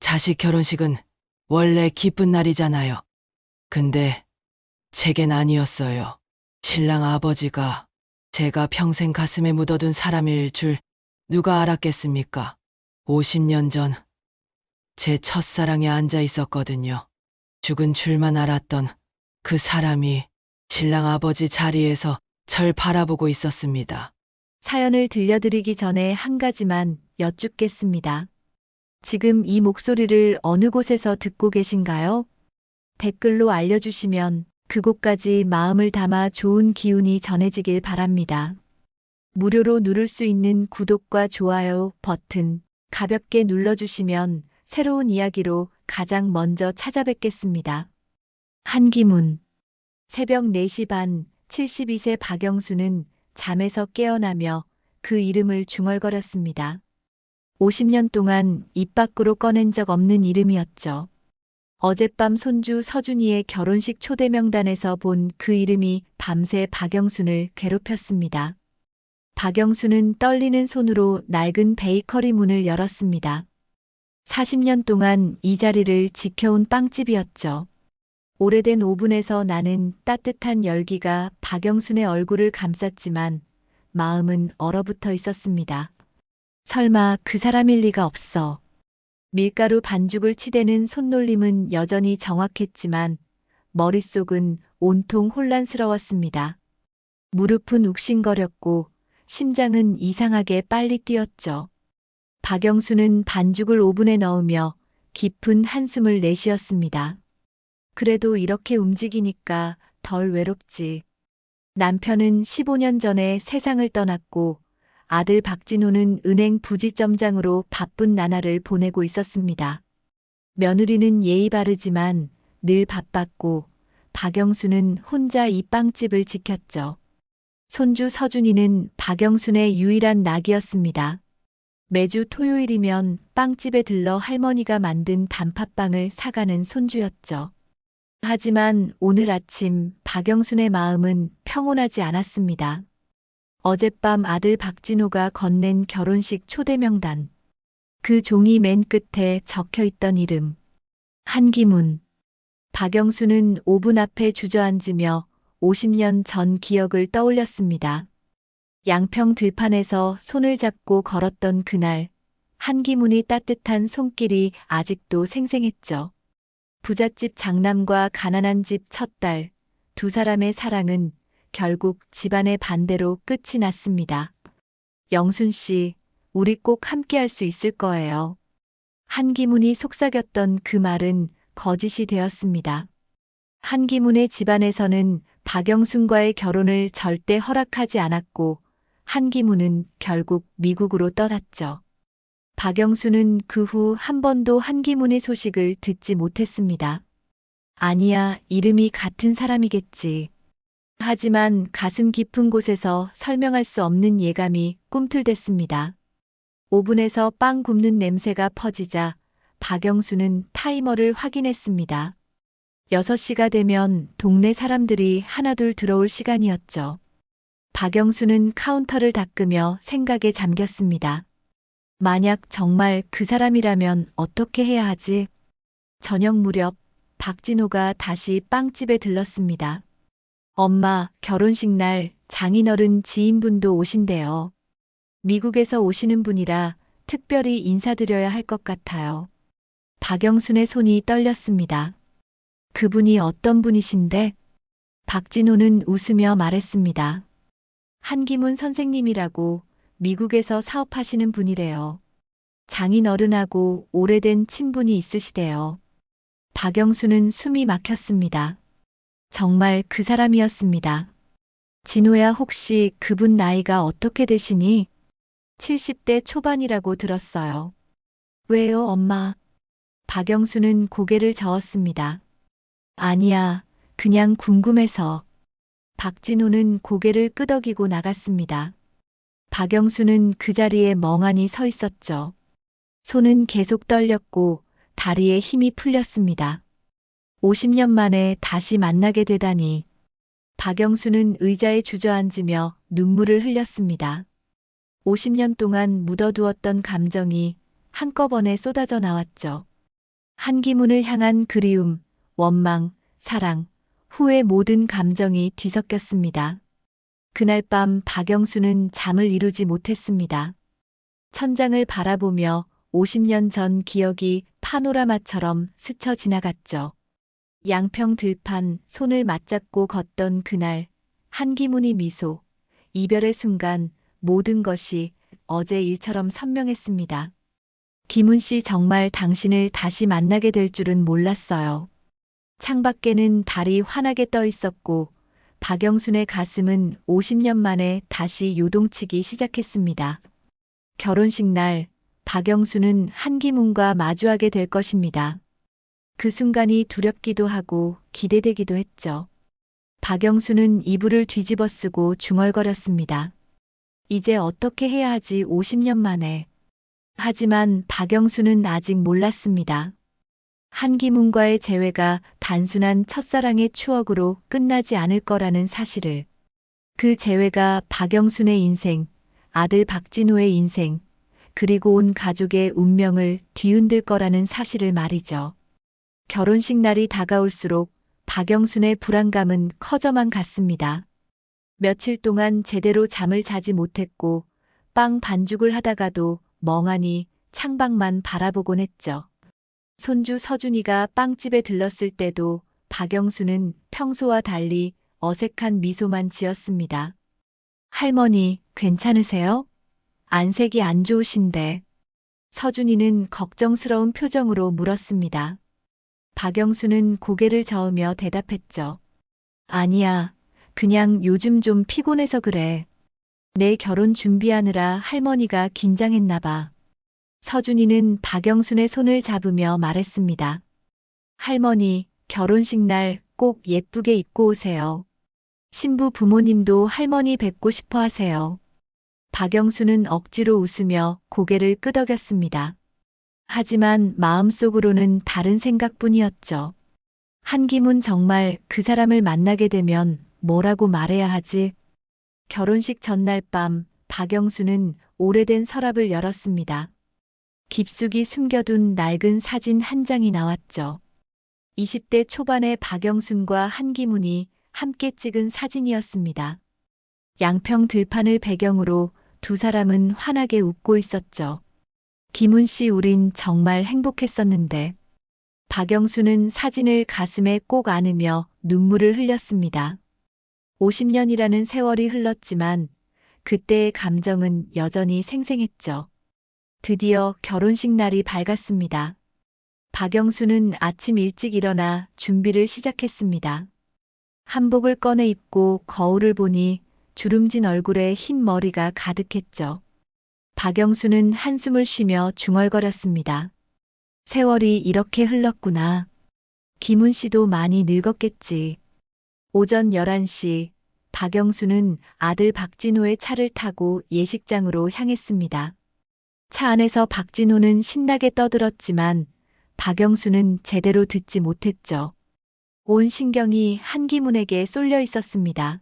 자식 결혼식은 원래 기쁜 날이잖아요. 근데 제겐 아니었어요. 신랑 아버지가 제가 평생 가슴에 묻어둔 사람일 줄 누가 알았겠습니까? 50년 전 제 첫사랑에 앉아 있었거든요. 죽은 줄만 알았던 그 사람이 신랑 아버지 자리에서 절 바라보고 있었습니다. 사연을 들려드리기 전에 한 가지만 여쭙겠습니다. 지금 이 목소리를 어느 곳에서 듣고 계신가요? 댓글로 알려주시면 그곳까지 마음을 담아 좋은 기운이 전해지길 바랍니다. 무료로 누를 수 있는 구독과 좋아요 버튼 가볍게 눌러주시면 새로운 이야기로 가장 먼저 찾아뵙겠습니다. 한기문. 새벽 4시 반 72세 박영수는 잠에서 깨어나며 그 이름을 중얼거렸습니다. 50년 동안 입 밖으로 꺼낸 적 없는 이름이었죠. 어젯밤 손주 서준이의 결혼식 초대 명단에서 본 그 이름이 밤새 박영순을 괴롭혔습니다. 박영수는 떨리는 손으로 낡은 베이커리 문을 열었습니다. 40년 동안 이 자리를 지켜온 빵집이었죠. 오래된 오븐에서 나는 따뜻한 열기가 박영순의 얼굴을 감쌌지만 마음은 얼어붙어 있었습니다. 설마 그 사람일 리가 없어. 밀가루 반죽을 치대는 손놀림은 여전히 정확했지만 머릿속은 온통 혼란스러웠습니다. 무릎은 욱신거렸고 심장은 이상하게 빨리 뛰었죠. 박영수는 반죽을 오븐에 넣으며 깊은 한숨을 내쉬었습니다. 그래도 이렇게 움직이니까 덜 외롭지. 남편은 15년 전에 세상을 떠났고 아들 박진호는 은행 부지점장으로 바쁜 나날을 보내고 있었습니다. 며느리는 예의 바르지만 늘 바빴고 박영수는 혼자 이 빵집을 지켰죠. 손주 서준이는 박영순의 유일한 낙이었습니다. 매주 토요일이면 빵집에 들러 할머니가 만든 단팥빵을 사가는 손주였죠. 하지만 오늘 아침 박영순의 마음은 평온하지 않았습니다. 어젯밤 아들 박진호가 건넨 결혼식 초대 명단. 그 종이 맨 끝에 적혀 있던 이름. 한기문. 박영수는 오븐 앞에 주저앉으며 50년 전 기억을 떠올렸습니다. 양평 들판에서 손을 잡고 걸었던 그날, 한기문이 따뜻한 손길이 아직도 생생했죠. 부잣집 장남과 가난한 집 첫딸, 두 사람의 사랑은 결국 집안의 반대로 끝이 났습니다. 영순 씨, 우리 꼭 함께할 수 있을 거예요. 한기문이 속삭였던 그 말은 거짓이 되었습니다. 한기문의 집안에서는 박영순과의 결혼을 절대 허락하지 않았고 한기문은 결국 미국으로 떠났죠. 박영수는 그 후 한 번도 한기문의 소식을 듣지 못했습니다. 아니야, 이름이 같은 사람이겠지. 하지만 가슴 깊은 곳에서 설명할 수 없는 예감이 꿈틀댔습니다. 오븐에서 빵 굽는 냄새가 퍼지자 박영수는 타이머를 확인했습니다. 6시가 되면 동네 사람들이 하나둘 들어올 시간이었죠. 박영수는 카운터를 닦으며 생각에 잠겼습니다. 만약 정말 그 사람이라면 어떻게 해야 하지? 저녁 무렵 박진호가 다시 빵집에 들렀습니다. 엄마, 결혼식 날 장인어른 지인분도 오신대요. 미국에서 오시는 분이라 특별히 인사드려야 할 것 같아요. 박영순의 손이 떨렸습니다. 그분이 어떤 분이신데? 박진호는 웃으며 말했습니다. 한기문 선생님이라고 미국에서 사업하시는 분이래요. 장인어른하고 오래된 친분이 있으시대요. 박영수는 숨이 막혔습니다. 정말 그 사람이었습니다. 진호야, 혹시 그분 나이가 어떻게 되시니? 70대 초반이라고 들었어요. 왜요, 엄마? 박영수는 고개를 저었습니다. 아니야, 그냥 궁금해서. 박진호는 고개를 끄덕이고 나갔습니다. 박영수는 그 자리에 멍하니 서 있었죠. 손은 계속 떨렸고 다리에 힘이 풀렸습니다. 50년 만에 다시 만나게 되다니. 박영수는 의자에 주저앉으며 눈물을 흘렸습니다. 50년 동안 묻어두었던 감정이 한꺼번에 쏟아져 나왔죠. 한기문을 향한 그리움, 원망, 사랑, 후회 모든 감정이 뒤섞였습니다. 그날 밤 박영수는 잠을 이루지 못했습니다. 천장을 바라보며 50년 전 기억이 파노라마처럼 스쳐 지나갔죠. 양평 들판 손을 맞잡고 걷던 그날, 한기문이 미소, 이별의 순간 모든 것이 어제 일처럼 선명했습니다. 기문 씨 정말 당신을 다시 만나게 될 줄은 몰랐어요. 창밖에는 달이 환하게 떠 있었고 박영순의 가슴은 50년 만에 다시 요동치기 시작했습니다. 결혼식 날 박영순은 한기문과 마주하게 될 것입니다. 그 순간이 두렵기도 하고 기대되기도 했죠. 박영순은 이불을 뒤집어 쓰고 중얼거렸습니다. 이제 어떻게 해야 하지 50년 만에. 하지만 박영순은 아직 몰랐습니다. 한기문과의 재회가 단순한 첫사랑의 추억으로 끝나지 않을 거라는 사실을. 그 재회가 박영순의 인생, 아들 박진호의 인생, 그리고 온 가족의 운명을 뒤흔들 거라는 사실을 말이죠. 결혼식 날이 다가올수록 박영순의 불안감은 커져만 갔습니다. 며칠 동안 제대로 잠을 자지 못했고 빵 반죽을 하다가도 멍하니 창밖만 바라보곤 했죠. 손주 서준이가 빵집에 들렀을 때도 박영수는 평소와 달리 어색한 미소만 지었습니다. 할머니, 괜찮으세요? 안색이 안 좋으신데. 서준이는 걱정스러운 표정으로 물었습니다. 박영수는 고개를 저으며 대답했죠. 아니야, 그냥 요즘 좀 피곤해서 그래. 내 결혼 준비하느라 할머니가 긴장했나 봐. 서준이는 박영순의 손을 잡으며 말했습니다. 할머니, 결혼식 날 꼭 예쁘게 입고 오세요. 신부 부모님도 할머니 뵙고 싶어 하세요. 박영순은 억지로 웃으며 고개를 끄덕였습니다. 하지만 마음속으로는 다른 생각뿐이었죠. 한기문 정말 그 사람을 만나게 되면 뭐라고 말해야 하지? 결혼식 전날 밤 박영수는 오래된 서랍을 열었습니다. 깊숙이 숨겨둔 낡은 사진 한 장이 나왔죠. 20대 초반의 박영순과 한기문이 함께 찍은 사진이었습니다. 양평 들판을 배경으로 두 사람은 환하게 웃고 있었죠. 기문 씨, 우린 정말 행복했었는데. 박영수는 사진을 가슴에 꼭 안으며 눈물을 흘렸습니다. 50년이라는 세월이 흘렀지만 그때의 감정은 여전히 생생했죠. 드디어 결혼식 날이 밝았습니다. 박영수는 아침 일찍 일어나 준비를 시작했습니다. 한복을 꺼내 입고 거울을 보니 주름진 얼굴에 흰 머리가 가득했죠. 박영수는 한숨을 쉬며 중얼거렸습니다. 세월이 이렇게 흘렀구나. 기문 씨도 많이 늙었겠지. 오전 11시, 박영수는 아들 박진호의 차를 타고 예식장으로 향했습니다. 차 안에서 박진호는 신나게 떠들었지만 박영수는 제대로 듣지 못했죠. 온 신경이 한기문에게 쏠려 있었습니다.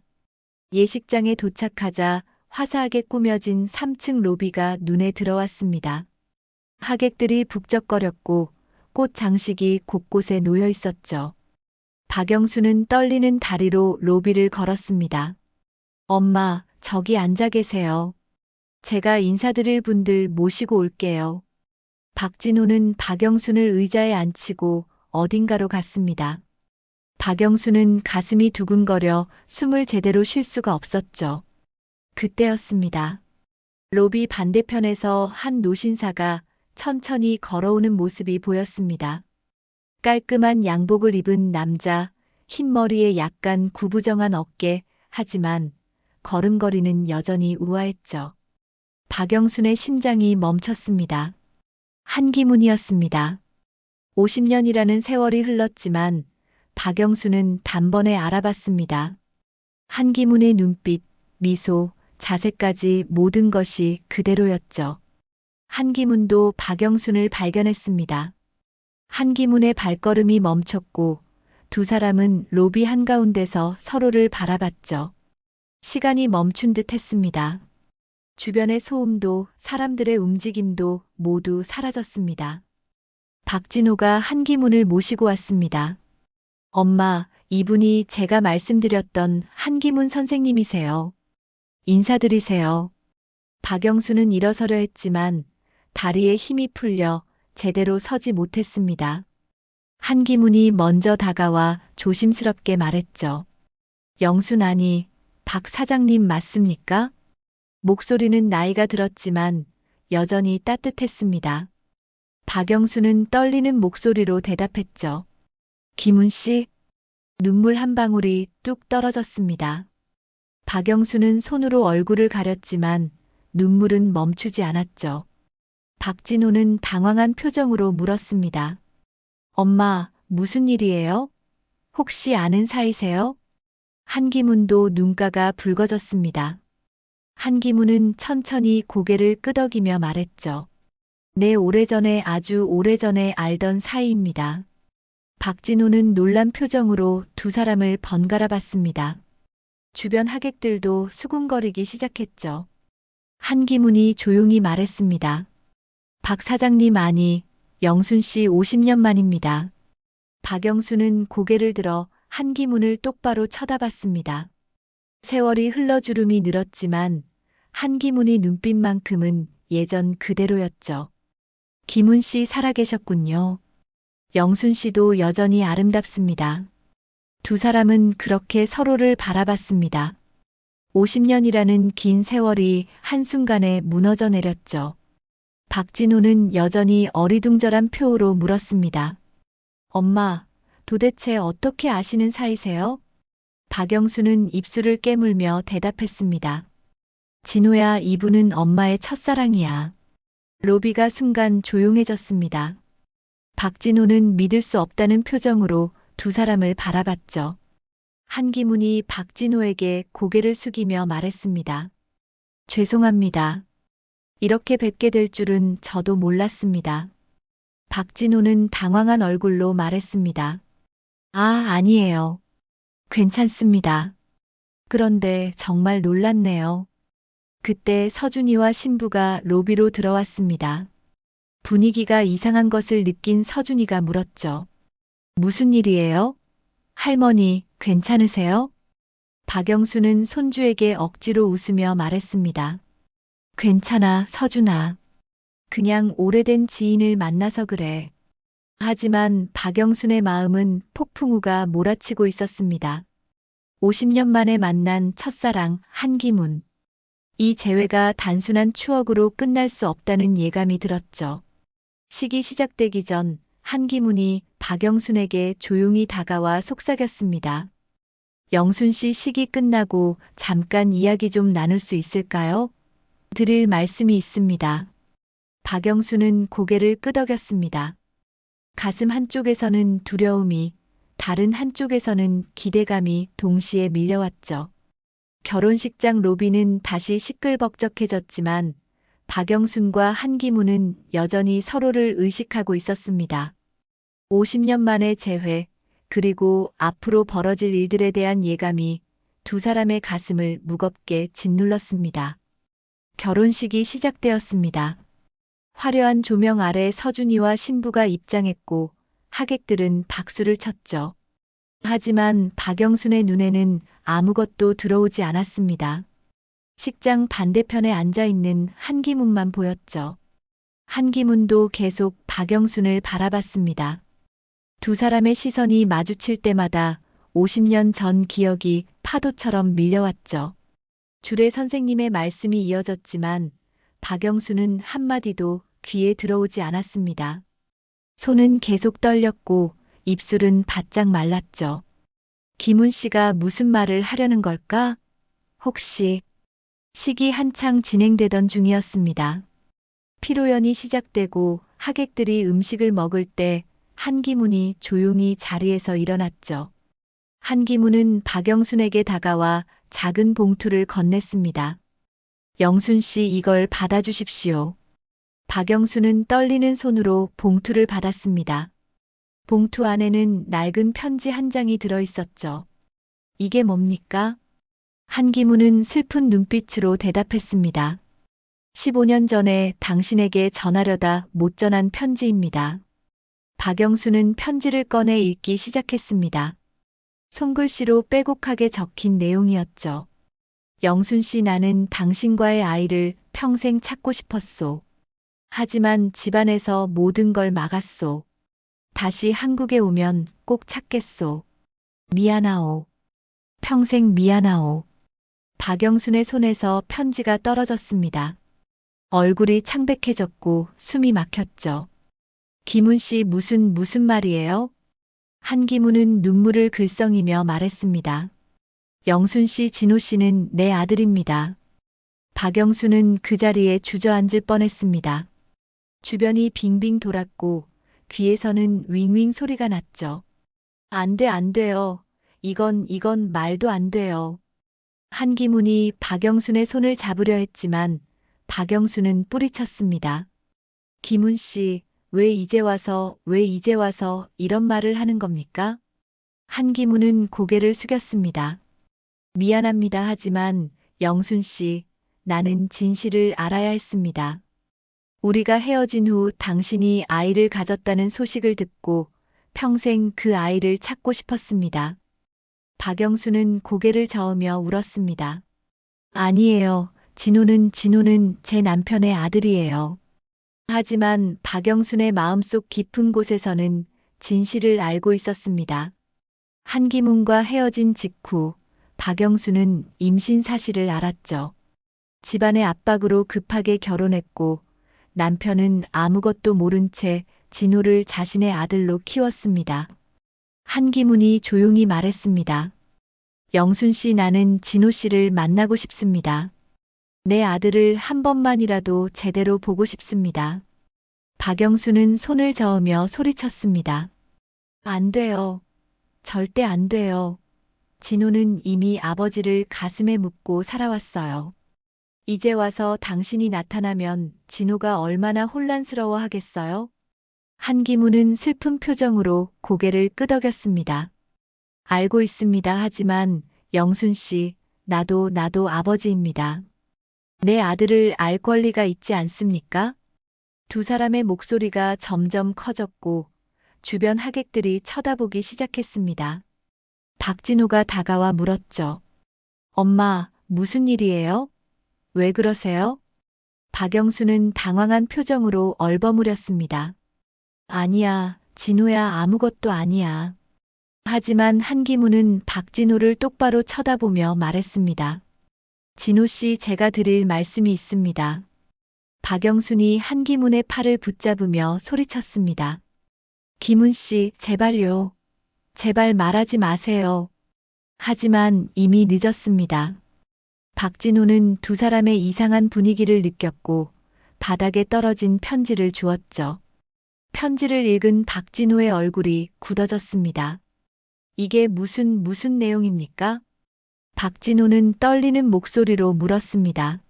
예식장에 도착하자 화사하게 꾸며진 3층 로비가 눈에 들어왔습니다. 하객들이 북적거렸고 꽃 장식이 곳곳에 놓여 있었죠. 박영수는 떨리는 다리로 로비를 걸었습니다. 엄마, 저기 앉아 계세요. 제가 인사드릴 분들 모시고 올게요. 박진호는 박영순을 의자에 앉히고 어딘가로 갔습니다. 박영수는 가슴이 두근거려 숨을 제대로 쉴 수가 없었죠. 그때였습니다. 로비 반대편에서 한 노신사가 천천히 걸어오는 모습이 보였습니다. 깔끔한 양복을 입은 남자, 흰 머리에 약간 구부정한 어깨, 하지만 걸음걸이는 여전히 우아했죠. 박영순의 심장이 멈췄습니다. 한기문이었습니다. 50년이라는 세월이 흘렀지만 박영수는 단번에 알아봤습니다. 한기문의 눈빛, 미소, 자세까지 모든 것이 그대로였죠. 한기문도 박영순을 발견했습니다. 한기문의 발걸음이 멈췄고 두 사람은 로비 한가운데서 서로를 바라봤죠. 시간이 멈춘 듯 했습니다. 주변의 소음도 사람들의 움직임도 모두 사라졌습니다. 박진호가 한기문을 모시고 왔습니다. 엄마, 이분이 제가 말씀드렸던 한기문 선생님이세요. 인사드리세요. 박영수는 일어서려 했지만 다리에 힘이 풀려 제대로 서지 못했습니다. 한기문이 먼저 다가와 조심스럽게 말했죠. 영순 아니, 박 사장님 맞습니까? 목소리는 나이가 들었지만 여전히 따뜻했습니다. 박영수는 떨리는 목소리로 대답했죠. 김훈 씨? 눈물 한 방울이 뚝 떨어졌습니다. 박영수는 손으로 얼굴을 가렸지만 눈물은 멈추지 않았죠. 박진호는 당황한 표정으로 물었습니다. 엄마, 무슨 일이에요? 혹시 아는 사이세요? 한기문도 눈가가 붉어졌습니다. 한기문은 천천히 고개를 끄덕이며 말했죠. 네, 오래전에 아주 오래전에 알던 사이입니다. 박진호는 놀란 표정으로 두 사람을 번갈아 봤습니다. 주변 하객들도 수군거리기 시작했죠. 한기문이 조용히 말했습니다. 박 사장님 아니, 영순 씨 50년 만입니다. 박영수는 고개를 들어 한기문을 똑바로 쳐다봤습니다. 세월이 흘러 주름이 늘었지만 한기문의 눈빛만큼은 예전 그대로였죠. 김훈 씨 살아계셨군요. 영순 씨도 여전히 아름답습니다. 두 사람은 그렇게 서로를 바라봤습니다. 50년이라는 긴 세월이 한순간에 무너져 내렸죠. 박진호는 여전히 어리둥절한 표로 물었습니다. 엄마, 도대체 어떻게 아시는 사이세요? 박영수는 입술을 깨물며 대답했습니다. 진호야, 이분은 엄마의 첫사랑이야. 로비가 순간 조용해졌습니다. 박진호는 믿을 수 없다는 표정으로 두 사람을 바라봤죠. 한기문이 박진호에게 고개를 숙이며 말했습니다. 죄송합니다. 이렇게 뵙게 될 줄은 저도 몰랐습니다. 박진호는 당황한 얼굴로 말했습니다. 아, 아니에요. 괜찮습니다. 그런데 정말 놀랐네요. 그때 서준이와 신부가 로비로 들어왔습니다. 분위기가 이상한 것을 느낀 서준이가 물었죠. 무슨 일이에요? 할머니, 괜찮으세요? 박영수는 손주에게 억지로 웃으며 말했습니다. 괜찮아, 서준아. 그냥 오래된 지인을 만나서 그래. 하지만 박영순의 마음은 폭풍우가 몰아치고 있었습니다. 50년 만에 만난 첫사랑 한기문. 이 재회가 단순한 추억으로 끝날 수 없다는 예감이 들었죠. 식이 시작되기 전 한기문이 박영순에게 조용히 다가와 속삭였습니다. 영순 씨 식이 끝나고 잠깐 이야기 좀 나눌 수 있을까요? 드릴 말씀이 있습니다. 박영순은 고개를 끄덕였습니다. 가슴 한쪽에서는 두려움이, 다른 한쪽에서는 기대감이 동시에 밀려왔죠. 결혼식장 로비는 다시 시끌벅적해졌지만 박영순과 한기문은 여전히 서로를 의식하고 있었습니다. 50년 만의 재회, 그리고 앞으로 벌어질 일들에 대한 예감이 두 사람의 가슴을 무겁게 짓눌렀습니다. 결혼식이 시작되었습니다. 화려한 조명 아래 서준이와 신부가 입장했고 하객들은 박수를 쳤죠. 하지만 박영순의 눈에는 아무것도 들어오지 않았습니다. 식장 반대편에 앉아있는 한기문만 보였죠. 한기문도 계속 박영순을 바라봤습니다. 두 사람의 시선이 마주칠 때마다 50년 전 기억이 파도처럼 밀려왔죠. 주례 선생님의 말씀이 이어졌지만 박영수는 한마디도 귀에 들어오지 않았습니다. 손은 계속 떨렸고 입술은 바짝 말랐죠. 김훈 씨가 무슨 말을 하려는 걸까? 혹시 식이 한창 진행되던 중이었습니다. 피로연이 시작되고 하객들이 음식을 먹을 때 한기문이 조용히 자리에서 일어났죠. 한기문은 박영순에게 다가와 작은 봉투를 건넸습니다. 영순 씨, 이걸 받아주십시오. 박영순은 떨리는 손으로 봉투를 받았습니다. 봉투 안에는 낡은 편지 한 장이 들어있었죠. 이게 뭡니까? 한기문은 슬픈 눈빛으로 대답했습니다. 15년 전에 당신에게 전하려다 못 전한 편지입니다. 박영수는 편지를 꺼내 읽기 시작했습니다. 손글씨로 빼곡하게 적힌 내용이었죠. 영순 씨, 나는 당신과의 아이를 평생 찾고 싶었소. 하지만 집안에서 모든 걸 막았소. 다시 한국에 오면 꼭 찾겠소. 미안하오. 평생 미안하오. 박영순의 손에서 편지가 떨어졌습니다. 얼굴이 창백해졌고 숨이 막혔죠. 기문 씨, 무슨 말이에요? 한기문은 눈물을 글썽이며 말했습니다. 영순 씨, 진호 씨는 내 아들입니다. 박영수는 그 자리에 주저앉을 뻔했습니다. 주변이 빙빙 돌았고 귀에서는 윙윙 소리가 났죠. 안 돼요. 이건 말도 안 돼요. 한기문이 박영순의 손을 잡으려 했지만 박영수는 뿌리쳤습니다. 기문 씨, 왜 이제 와서 이런 말을 하는 겁니까? 한기문은 고개를 숙였습니다. 미안합니다. 하지만 영순 씨, 나는 진실을 알아야 했습니다. 우리가 헤어진 후 당신이 아이를 가졌다는 소식을 듣고 평생 그 아이를 찾고 싶었습니다. 박영수는 고개를 저으며 울었습니다. 아니에요. 진호는 제 남편의 아들이에요. 하지만 박영순의 마음속 깊은 곳에서는 진실을 알고 있었습니다. 한기문과 헤어진 직후 박영수는 임신 사실을 알았죠. 집안의 압박으로 급하게 결혼했고 남편은 아무것도 모른 채 진호를 자신의 아들로 키웠습니다. 한기문이 조용히 말했습니다. 영순 씨, 나는 진호 씨를 만나고 싶습니다. 내 아들을 한 번만이라도 제대로 보고 싶습니다. 박영수는 손을 저으며 소리쳤습니다. 안 돼요. 절대 안 돼요. 진호는 이미 아버지를 가슴에 묻고 살아왔어요. 이제 와서 당신이 나타나면 진호가 얼마나 혼란스러워 하겠어요? 한기문은 슬픈 표정으로 고개를 끄덕였습니다. 알고 있습니다. 하지만 영순 씨, 나도 아버지입니다. 내 아들을 알 권리가 있지 않습니까? 두 사람의 목소리가 점점 커졌고 주변 하객들이 쳐다보기 시작했습니다. 박진호가 다가와 물었죠. 엄마, 무슨 일이에요? 왜 그러세요? 박영수는 당황한 표정으로 얼버무렸습니다. 아니야, 진호야, 아무것도 아니야. 하지만 한기문은 박진호를 똑바로 쳐다보며 말했습니다. 진호 씨, 제가 드릴 말씀이 있습니다. 박영순이 한기문의 팔을 붙잡으며 소리쳤습니다. 기문 씨, 제발요. 제발 말하지 마세요. 하지만 이미 늦었습니다. 박진호는 두 사람의 이상한 분위기를 느꼈고 바닥에 떨어진 편지를 주었죠. 편지를 읽은 박진호의 얼굴이 굳어졌습니다. 이게 무슨 내용입니까? 박진호는 떨리는 목소리로 물었습니다.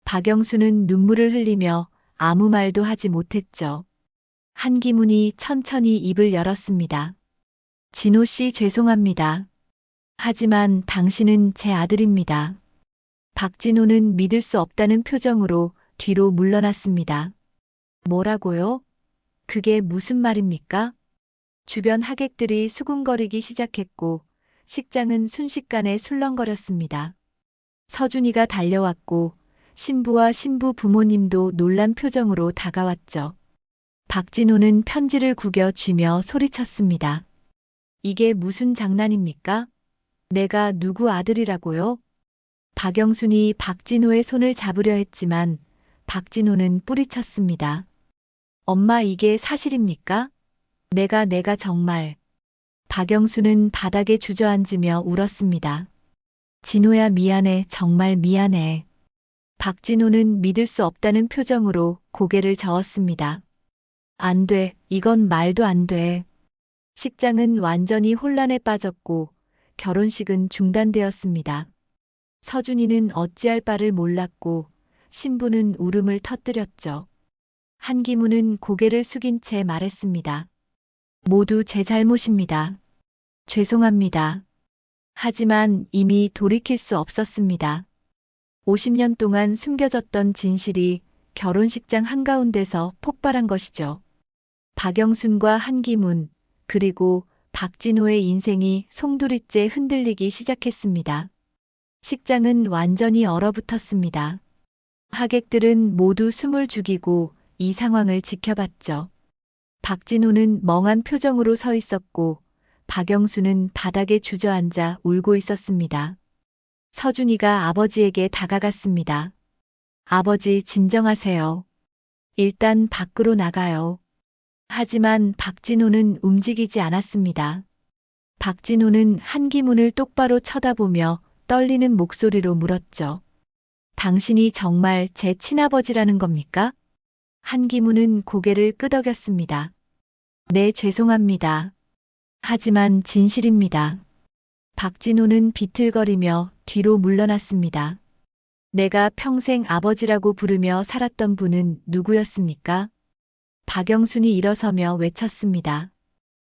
박영수는 눈물을 흘리며 아무 말도 하지 못했죠. 한기문이 천천히 입을 열었습니다. 진호 씨, 죄송합니다. 하지만 당신은 제 아들입니다. 박진호는 믿을 수 없다는 표정으로 뒤로 물러났습니다. 뭐라고요? 그게 무슨 말입니까? 주변 하객들이 수군거리기 시작했고 식장은 순식간에 술렁거렸습니다. 서준이가 달려왔고 신부와 신부 부모님도 놀란 표정으로 다가왔죠. 박진호는 편지를 구겨 쥐며 소리쳤습니다. 이게 무슨 장난입니까? 내가 누구 아들이라고요? 박영순이 박진호의 손을 잡으려 했지만 박진호는 뿌리쳤습니다. 엄마, 이게 사실입니까? 내가 정말. 박영수는 바닥에 주저앉으며 울었습니다. 진호야, 미안해, 정말 미안해. 박진호는 믿을 수 없다는 표정으로 고개를 저었습니다. 안 돼, 이건 말도 안 돼. 식장은 완전히 혼란에 빠졌고 결혼식은 중단되었습니다. 서준이는 어찌할 바를 몰랐고 신부는 울음을 터뜨렸죠. 한기문은 고개를 숙인 채 말했습니다. 모두 제 잘못입니다. 죄송합니다. 하지만 이미 돌이킬 수 없었습니다. 50년 동안 숨겨졌던 진실이 결혼식장 한가운데서 폭발한 것이죠. 박영순과 한기문, 그리고 박진호의 인생이 송두리째 흔들리기 시작했습니다. 식장은 완전히 얼어붙었습니다. 하객들은 모두 숨을 죽이고 이 상황을 지켜봤죠. 박진호는 멍한 표정으로 서 있었고 박영수는 바닥에 주저앉아 울고 있었습니다. 서준이가 아버지에게 다가갔습니다. 아버지 진정하세요. 일단 밖으로 나가요. 하지만 박진호는 움직이지 않았습니다. 박진호는 한기문을 똑바로 쳐다보며 떨리는 목소리로 물었죠. 당신이 정말 제 친아버지라는 겁니까? 한기문은 고개를 끄덕였습니다. 네, 죄송합니다. 하지만 진실입니다. 박진호는 비틀거리며 뒤로 물러났습니다. 내가 평생 아버지라고 부르며 살았던 분은 누구였습니까? 박영순이 일어서며 외쳤습니다.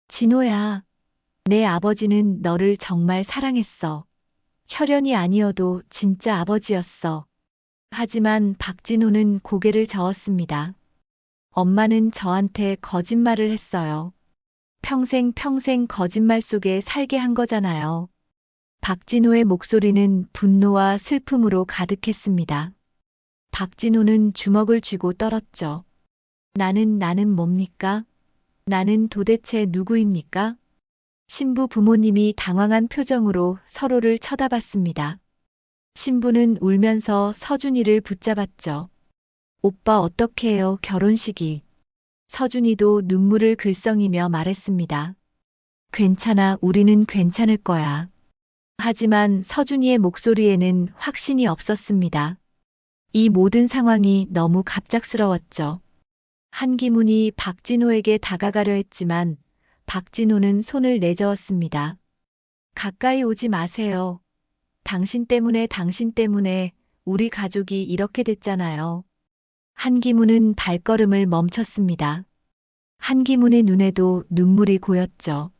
진호야, 내 아버지는 너를 정말 사랑했어. 혈연이 아니어도 진짜 아버지였어. 하지만 박진호는 고개를 저었습니다. 엄마는 저한테 거짓말을 했어요. 평생 거짓말 속에 살게 한 거잖아요. 박진호의 목소리는 분노와 슬픔으로 가득했습니다. 박진호는 주먹을 쥐고 떨었죠. 나는 뭡니까? 나는 도대체 누구입니까? 신부 부모님이 당황한 표정으로 서로를 쳐다봤습니다. 신부는 울면서 서준이를 붙잡았죠. 오빠 어떻게 해요, 결혼식이. 서준이도 눈물을 글썽이며 말했습니다. 괜찮아, 우리는 괜찮을 거야. 하지만 서준이의 목소리에는 확신이 없었습니다. 이 모든 상황이 너무 갑작스러웠죠. 한기문이 박진호에게 다가가려 했지만 박진호는 손을 내저었습니다. 가까이 오지 마세요. 당신 때문에 우리 가족이 이렇게 됐잖아요. 한기문은 발걸음을 멈췄습니다. 한기문의 눈에도 눈물이 고였죠.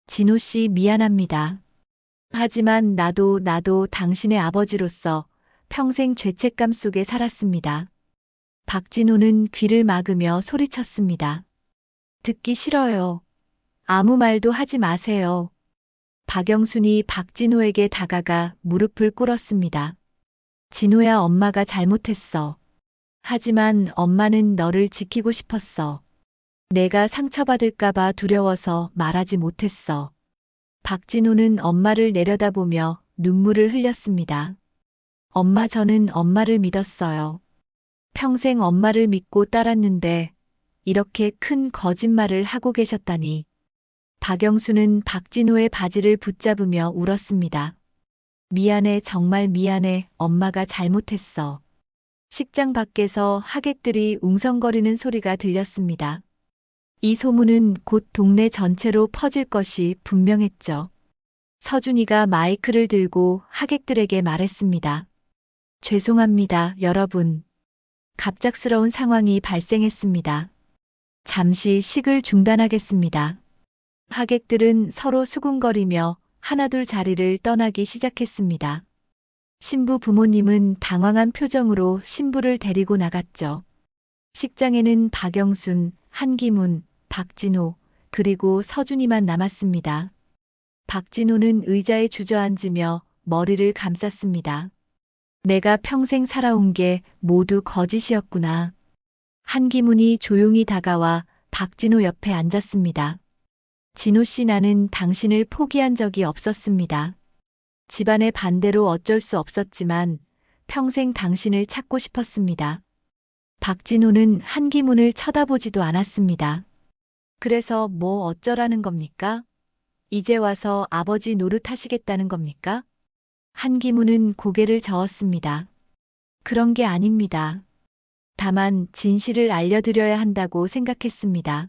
진호 씨 미안합니다. 하지만 나도 당신의 아버지로서 평생 죄책감 속에 살았습니다. 박진호는 귀를 막으며 소리쳤습니다. 듣기 싫어요. 아무 말도 하지 마세요. 박영순이 박진호에게 다가가 무릎을 꿇었습니다. 진호야, 엄마가 잘못했어. 하지만 엄마는 너를 지키고 싶었어. 내가 상처받을까봐 두려워서 말하지 못했어. 박진호는 엄마를 내려다보며 눈물을 흘렸습니다. 엄마, 저는 엄마를 믿었어요. 평생 엄마를 믿고 따랐는데 이렇게 큰 거짓말을 하고 계셨다니. 박영수는 박진호의 바지를 붙잡으며 울었습니다. 미안해, 정말 미안해, 엄마가 잘못했어. 식장 밖에서 하객들이 웅성거리는 소리가 들렸습니다. 이 소문은 곧 동네 전체로 퍼질 것이 분명했죠. 서준이가 마이크를 들고 하객들에게 말했습니다. 죄송합니다, 여러분. 갑작스러운 상황이 발생했습니다. 잠시 식을 중단하겠습니다. 하객들은 서로 수군거리며 하나둘 자리를 떠나기 시작했습니다. 신부 부모님은 당황한 표정으로 신부를 데리고 나갔죠. 식장에는 박영순, 한기문, 박진호, 그리고 서준이만 남았습니다. 박진호는 의자에 주저앉으며 머리를 감쌌습니다. 내가 평생 살아온 게 모두 거짓이었구나. 한기문이 조용히 다가와 박진호 옆에 앉았습니다. 진호 씨, 나는 당신을 포기한 적이 없었습니다. 집안의 반대로 어쩔 수 없었지만 평생 당신을 찾고 싶었습니다. 박진호는 한기문을 쳐다보지도 않았습니다. 그래서 뭐 어쩌라는 겁니까? 이제 와서 아버지 노릇하시겠다는 겁니까? 한기문은 고개를 저었습니다. 그런 게 아닙니다. 다만 진실을 알려드려야 한다고 생각했습니다.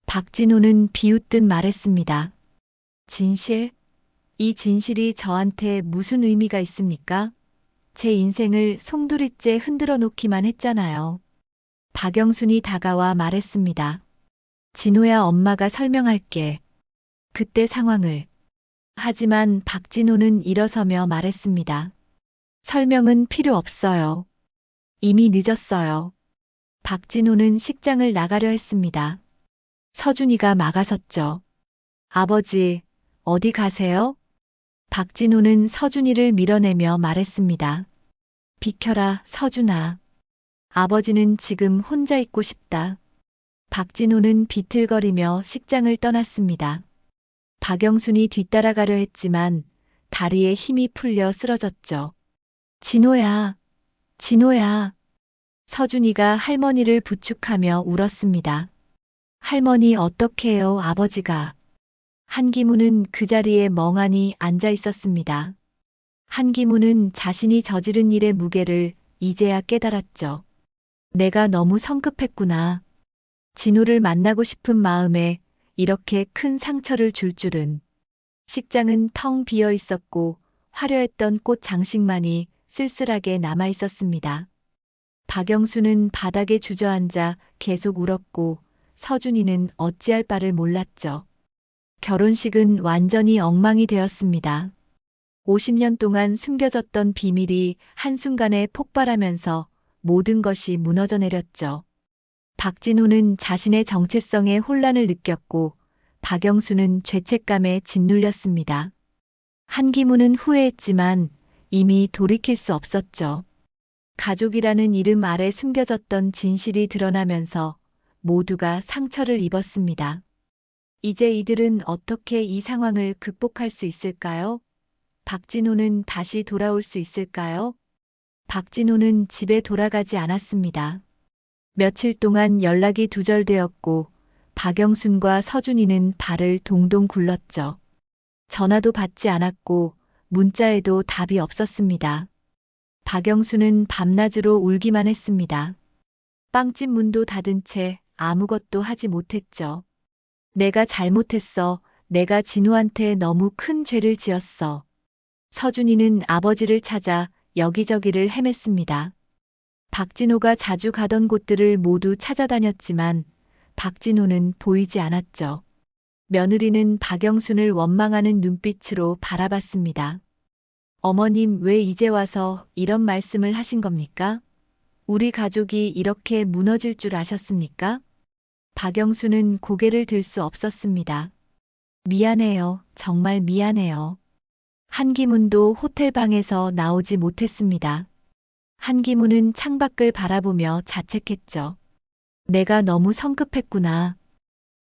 박진호는 비웃듯 말했습니다. 진실? 이 진실이 저한테 무슨 의미가 있습니까? 제 인생을 송두리째 흔들어 놓기만 했잖아요. 박영순이 다가와 말했습니다. 진호야, 엄마가 설명할게. 그때 상황을. 하지만 박진호는 일어서며 말했습니다. 설명은 필요 없어요. 이미 늦었어요. 박진호는 식장을 나가려 했습니다. 서준이가 막아섰죠. 아버지, 어디 가세요? 박진호는 서준이를 밀어내며 말했습니다. 비켜라, 서준아. 아버지는 지금 혼자 있고 싶다. 박진호는 비틀거리며 식장을 떠났습니다. 박영순이 뒤따라가려 했지만 다리에 힘이 풀려 쓰러졌죠. 진호야, 진호야. 서준이가 할머니를 부축하며 울었습니다. 할머니 어떡해요, 아버지가. 한기무는 그 자리에 멍하니 앉아 있었습니다. 한기무는 자신이 저지른 일의 무게를 이제야 깨달았죠. 내가 너무 성급했구나. 진호를 만나고 싶은 마음에 이렇게 큰 상처를 줄 줄은. 식장은 텅 비어 있었고 화려했던 꽃 장식만이 쓸쓸하게 남아 있었습니다. 박영수는 바닥에 주저앉아 계속 울었고 서준이는 어찌할 바를 몰랐죠. 결혼식은 완전히 엉망이 되었습니다. 50년 동안 숨겨졌던 비밀이 한순간에 폭발하면서 모든 것이 무너져 내렸죠. 박진호는 자신의 정체성에 혼란을 느꼈고 박영수는 죄책감에 짓눌렸습니다. 한기무는 후회했지만 이미 돌이킬 수 없었죠. 가족이라는 이름 아래 숨겨졌던 진실이 드러나면서 모두가 상처를 입었습니다. 이제 이들은 어떻게 이 상황을 극복할 수 있을까요? 박진호는 다시 돌아올 수 있을까요? 박진호는 집에 돌아가지 않았습니다. 며칠 동안 연락이 두절되었고 박영순과 서준이는 발을 동동 굴렀죠. 전화도 받지 않았고 문자에도 답이 없었습니다. 박영순은 밤낮으로 울기만 했습니다. 빵집 문도 닫은 채 아무것도 하지 못했죠. 내가 잘못했어. 내가 진우한테 너무 큰 죄를 지었어. 서준이는 아버지를 찾아 여기저기를 헤맸습니다. 박진호가 자주 가던 곳들을 모두 찾아다녔지만 박진호는 보이지 않았죠. 며느리는 박영순을 원망하는 눈빛으로 바라봤습니다. 어머님, 왜 이제 와서 이런 말씀을 하신 겁니까? 우리 가족이 이렇게 무너질 줄 아셨습니까? 박영수는 고개를 들 수 없었습니다. 미안해요. 정말 미안해요. 한기문도 호텔 방에서 나오지 못했습니다. 한기문은 창밖을 바라보며 자책했죠. 내가 너무 성급했구나.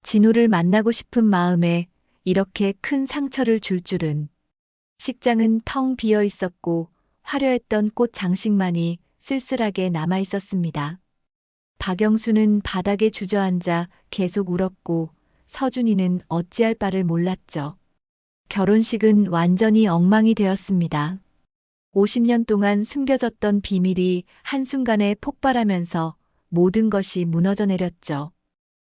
진호를 만나고 싶은 마음에 이렇게 큰 상처를 줄 줄은. 식장은 텅 비어 있었고 화려했던 꽃 장식만이 쓸쓸하게 남아 있었습니다. 박영수는 바닥에 주저앉아 계속 울었고 서준이는 어찌할 바를 몰랐죠. 결혼식은 완전히 엉망이 되었습니다. 50년 동안 숨겨졌던 비밀이 한순간에 폭발하면서 모든 것이 무너져 내렸죠.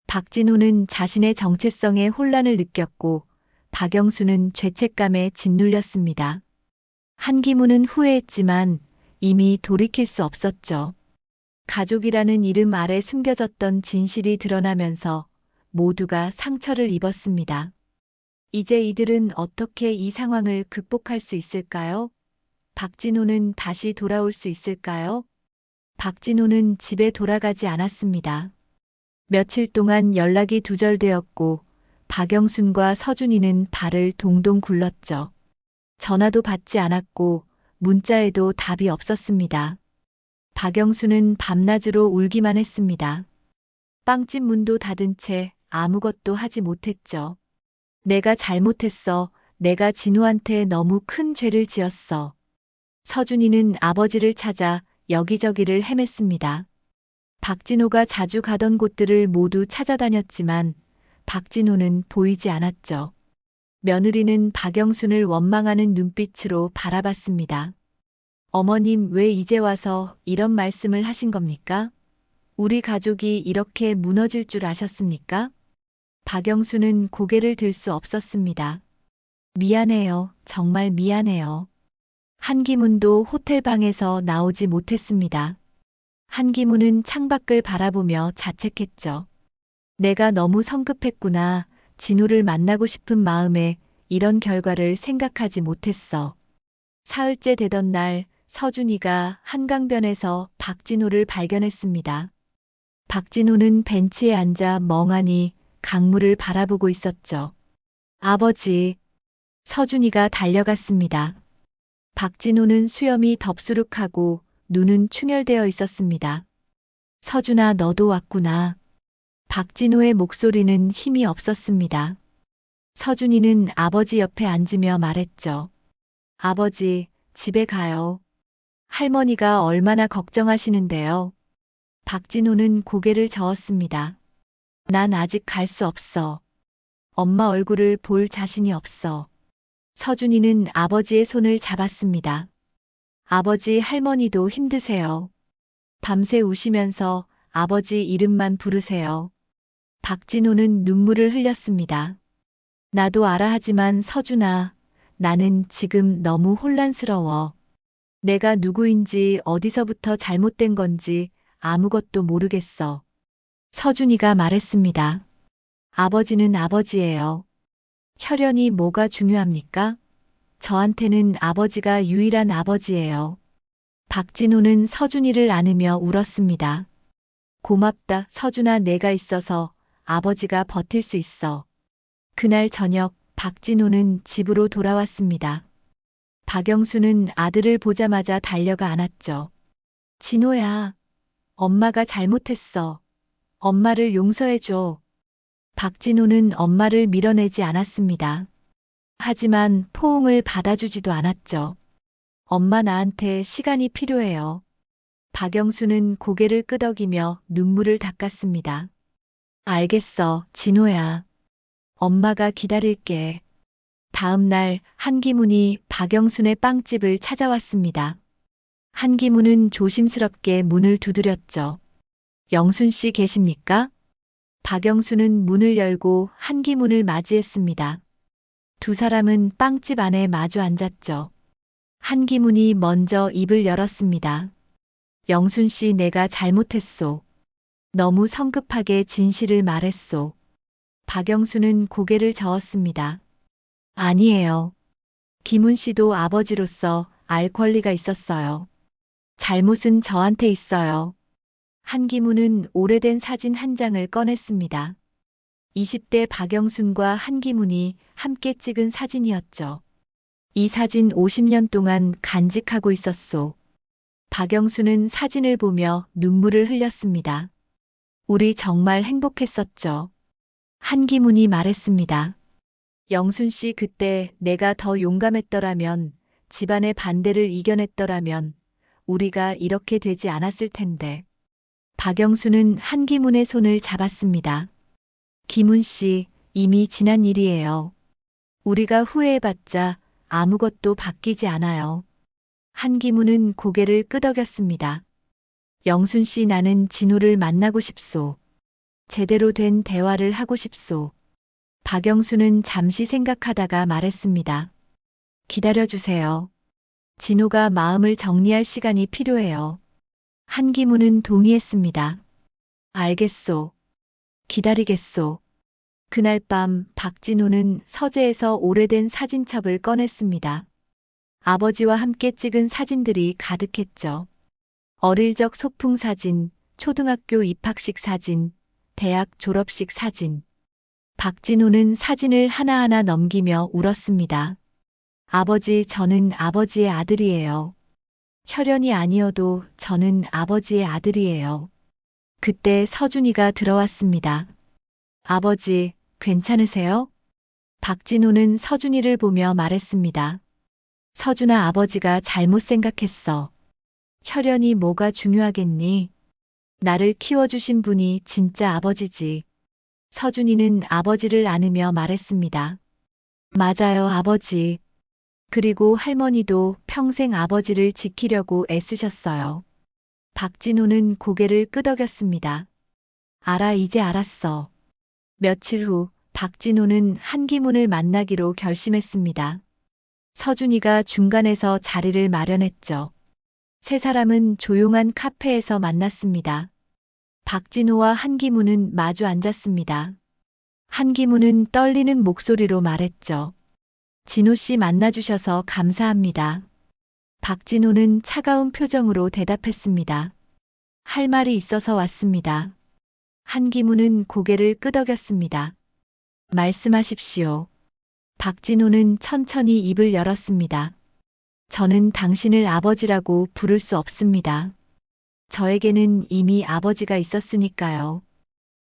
박진호는 자신의 정체성에 혼란을 느꼈고 박영수는 죄책감에 짓눌렸습니다. 한기무는 후회했지만 이미 돌이킬 수 없었죠. 가족이라는 이름 아래 숨겨졌던 진실이 드러나면서 모두가 상처를 입었습니다. 이제 이들은 어떻게 이 상황을 극복할 수 있을까요? 박진호는 다시 돌아올 수 있을까요? 박진호는 집에 돌아가지 않았습니다. 며칠 동안 연락이 두절되었고 박영순과 서준이는 발을 동동 굴렀죠. 전화도 받지 않았고 문자에도 답이 없었습니다. 박영수는 밤낮으로 울기만 했습니다. 빵집 문도 닫은 채 아무것도 하지 못했죠. 내가 잘못했어. 내가 진우한테 너무 큰 죄를 지었어. 서준이는 아버지를 찾아 여기저기를 헤맸습니다. 박진호가 자주 가던 곳들을 모두 찾아다녔지만 박진호는 보이지 않았죠. 며느리는 박영순을 원망하는 눈빛으로 바라봤습니다. 어머님, 왜 이제 와서 이런 말씀을 하신 겁니까? 우리 가족이 이렇게 무너질 줄 아셨습니까? 박영수는 고개를 들 수 없었습니다. 미안해요. 정말 미안해요. 한기문도 호텔 방에서 나오지 못했습니다. 한기문은 창밖을 바라보며 자책했죠. 내가 너무 성급했구나. 진우를 만나고 싶은 마음에 이런 결과를 생각하지 못했어. 사흘째 되던 날 서준이가 한강변에서 박진호를 발견했습니다. 박진호는 벤치에 앉아 멍하니 강물을 바라보고 있었죠. 아버지, 서준이가 달려갔습니다. 박진호는 수염이 덥수룩하고 눈은 충혈되어 있었습니다. 서준아, 너도 왔구나. 박진호의 목소리는 힘이 없었습니다. 서준이는 아버지 옆에 앉으며 말했죠. 아버지, 집에 가요. 할머니가 얼마나 걱정하시는데요. 박진호는 고개를 저었습니다. 난 아직 갈 수 없어. 엄마 얼굴을 볼 자신이 없어. 서준이는 아버지의 손을 잡았습니다. 아버지, 할머니도 힘드세요. 밤새 우시면서 아버지 이름만 부르세요. 박진호는 눈물을 흘렸습니다. 나도 알아 하지만 서준아, 나는 지금 너무 혼란스러워. 내가 누구인지 어디서부터 잘못된 건지 아무것도 모르겠어. 서준이가 말했습니다. 아버지는 아버지예요. 혈연이 뭐가 중요합니까? 저한테는 아버지가 유일한 아버지예요. 박진호는 서준이를 안으며 울었습니다. 고맙다, 서준아, 내가 있어서 아버지가 버틸 수 있어. 그날 저녁 박진호는 집으로 돌아왔습니다. 박영수는 아들을 보자마자 달려가 안았죠. 진호야, 엄마가 잘못했어. 엄마를 용서해줘. 박진호는 엄마를 밀어내지 않았습니다. 하지만 포옹을 받아주지도 않았죠. 엄마, 나한테 시간이 필요해요. 박영수는 고개를 끄덕이며 눈물을 닦았습니다. 알겠어, 진호야. 엄마가 기다릴게. 다음 날 한기문이 박영순의 빵집을 찾아왔습니다. 한기문은 조심스럽게 문을 두드렸죠. 영순 씨 계십니까? 박영순은 문을 열고 한기문을 맞이했습니다. 두 사람은 빵집 안에 마주 앉았죠. 한기문이 먼저 입을 열었습니다. 영순 씨, 내가 잘못했소. 너무 성급하게 진실을 말했소. 박영수는 고개를 저었습니다. 아니에요. 김훈 씨도 아버지로서 알 권리가 있었어요. 잘못은 저한테 있어요. 한기문은 오래된 사진 한 장을 꺼냈습니다. 20대 박영순과 한기문이 함께 찍은 사진이었죠. 이 사진 50년 동안 간직하고 있었소. 박영수는 사진을 보며 눈물을 흘렸습니다. 우리 정말 행복했었죠. 한기문이 말했습니다. 영순 씨, 그때 내가 더 용감했더라면, 집안의 반대를 이겨냈더라면, 우리가 이렇게 되지 않았을 텐데. 박영수는 한기문의 손을 잡았습니다. 김훈 씨, 이미 지난 일이에요. 우리가 후회해봤자 아무것도 바뀌지 않아요. 한기문은 고개를 끄덕였습니다. 영순 씨, 나는 진호를 만나고 싶소. 제대로 된 대화를 하고 싶소. 박영수는 잠시 생각하다가 말했습니다. 기다려주세요. 진호가 마음을 정리할 시간이 필요해요. 한기문은 동의했습니다. 알겠소. 기다리겠소. 그날 밤 박진호는 서재에서 오래된 사진첩을 꺼냈습니다. 아버지와 함께 찍은 사진들이 가득했죠. 어릴 적 소풍 사진, 초등학교 입학식 사진, 대학 졸업식 사진. 박진호는 사진을 하나하나 넘기며 울었습니다. 아버지, 저는 아버지의 아들이에요. 혈연이 아니어도 저는 아버지의 아들이에요. 그때 서준이가 들어왔습니다. 아버지, 괜찮으세요? 박진호는 서준이를 보며 말했습니다. 서준아, 아버지가 잘못 생각했어. 혈연이 뭐가 중요하겠니? 나를 키워주신 분이 진짜 아버지지. 서준이는 아버지를 안으며 말했습니다. 맞아요, 아버지. 그리고 할머니도 평생 아버지를 지키려고 애쓰셨어요. 박진호는 고개를 끄덕였습니다. 알아, 이제 알았어. 며칠 후 박진호는 한기문을 만나기로 결심했습니다. 서준이가 중간에서 자리를 마련했죠. 세 사람은 조용한 카페에서 만났습니다. 박진호와 한기문은 마주 앉았습니다. 한기문은 떨리는 목소리로 말했죠. 진호 씨, 만나주셔서 감사합니다. 박진호는 차가운 표정으로 대답했습니다. 할 말이 있어서 왔습니다. 한기무는 고개를 끄덕였습니다. 말씀하십시오. 박진호는 천천히 입을 열었습니다. 저는 당신을 아버지라고 부를 수 없습니다. 저에게는 이미 아버지가 있었으니까요.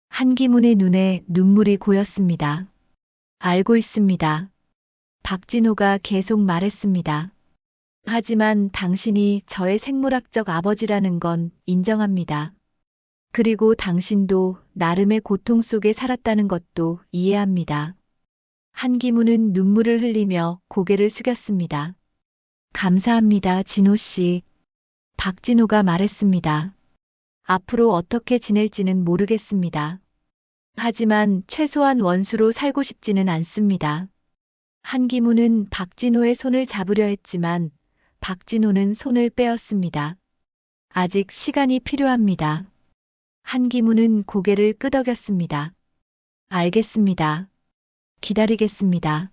한기문의 눈에 눈물이 고였습니다. 알고 있습니다. 박진호가 계속 말했습니다. 하지만 당신이 저의 생물학적 아버지라는 건 인정합니다. 그리고 당신도 나름의 고통 속에 살았다는 것도 이해합니다. 한기문은 눈물을 흘리며 고개를 숙였습니다. 감사합니다, 진호 씨. 박진호가 말했습니다. 앞으로 어떻게 지낼지는 모르겠습니다. 하지만 최소한 원수로 살고 싶지는 않습니다. 한기문은 박진호의 손을 잡으려 했지만 박진호는 손을 빼었습니다. 아직 시간이 필요합니다. 한기문은 고개를 끄덕였습니다. 알겠습니다. 기다리겠습니다.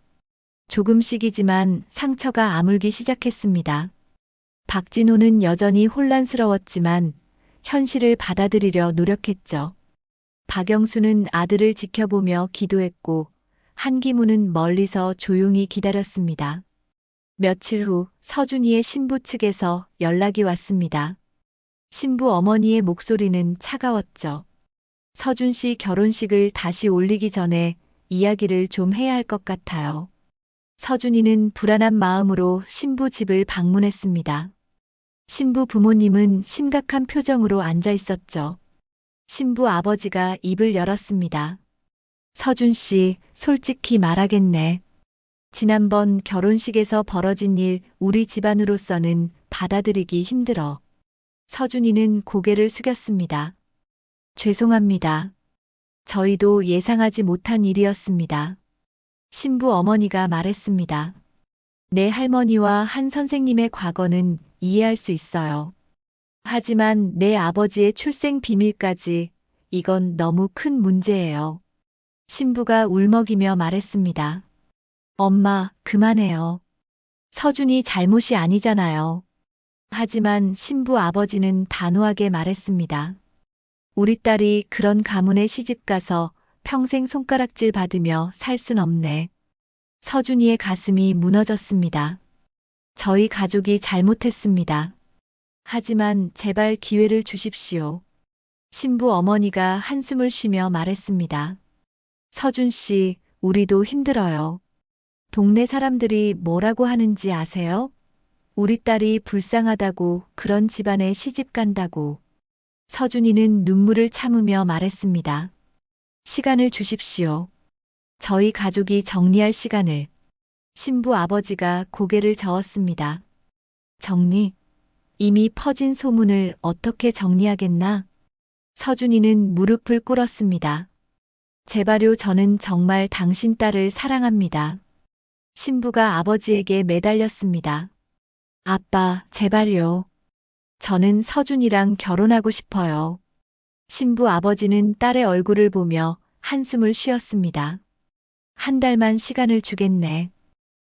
조금씩이지만 상처가 아물기 시작했습니다. 박진호는 여전히 혼란스러웠지만 현실을 받아들이려 노력했죠. 박영수는 아들을 지켜보며 기도했고 한기문은 멀리서 조용히 기다렸습니다. 며칠 후 서준이의 신부 측에서 연락이 왔습니다. 신부 어머니의 목소리는 차가웠죠. 서준 씨 결혼식을 다시 올리기 전에 이야기를 좀 해야 할 것 같아요. 서준이는 불안한 마음으로 신부 집을 방문했습니다. 신부 부모님은 심각한 표정으로 앉아 있었죠. 신부 아버지가 입을 열었습니다. 서준 씨, 솔직히 말하겠네. 지난번 결혼식에서 벌어진 일 우리 집안으로서는 받아들이기 힘들어. 서준이는 고개를 숙였습니다. 죄송합니다. 저희도 예상하지 못한 일이었습니다. 신부 어머니가 말했습니다. 내 할머니와 한 선생님의 과거는 이해할 수 있어요. 하지만 내 아버지의 출생 비밀까지 이건 너무 큰 문제예요. 신부가 울먹이며 말했습니다. 엄마, 그만해요. 서준이 잘못이 아니잖아요. 하지만 신부 아버지는 단호하게 말했습니다. 우리 딸이 그런 가문에 시집가서 평생 손가락질 받으며 살 순 없네. 서준이의 가슴이 무너졌습니다. 저희 가족이 잘못했습니다. 하지만 제발 기회를 주십시오. 신부 어머니가 한숨을 쉬며 말했습니다. 서준 씨, 우리도 힘들어요. 동네 사람들이 뭐라고 하는지 아세요? 우리 딸이 불쌍하다고 그런 집안에 시집 간다고. 서준이는 눈물을 참으며 말했습니다. 시간을 주십시오. 저희 가족이 정리할 시간을. 신부 아버지가 고개를 저었습니다. 정리? 이미 퍼진 소문을 어떻게 정리하겠나? 서준이는 무릎을 꿇었습니다. 제발요, 저는 정말 당신 딸을 사랑합니다. 신부가 아버지에게 매달렸습니다. 아빠, 제발요. 저는 서준이랑 결혼하고 싶어요. 신부 아버지는 딸의 얼굴을 보며 한숨을 쉬었습니다. 한 달만 시간을 주겠네.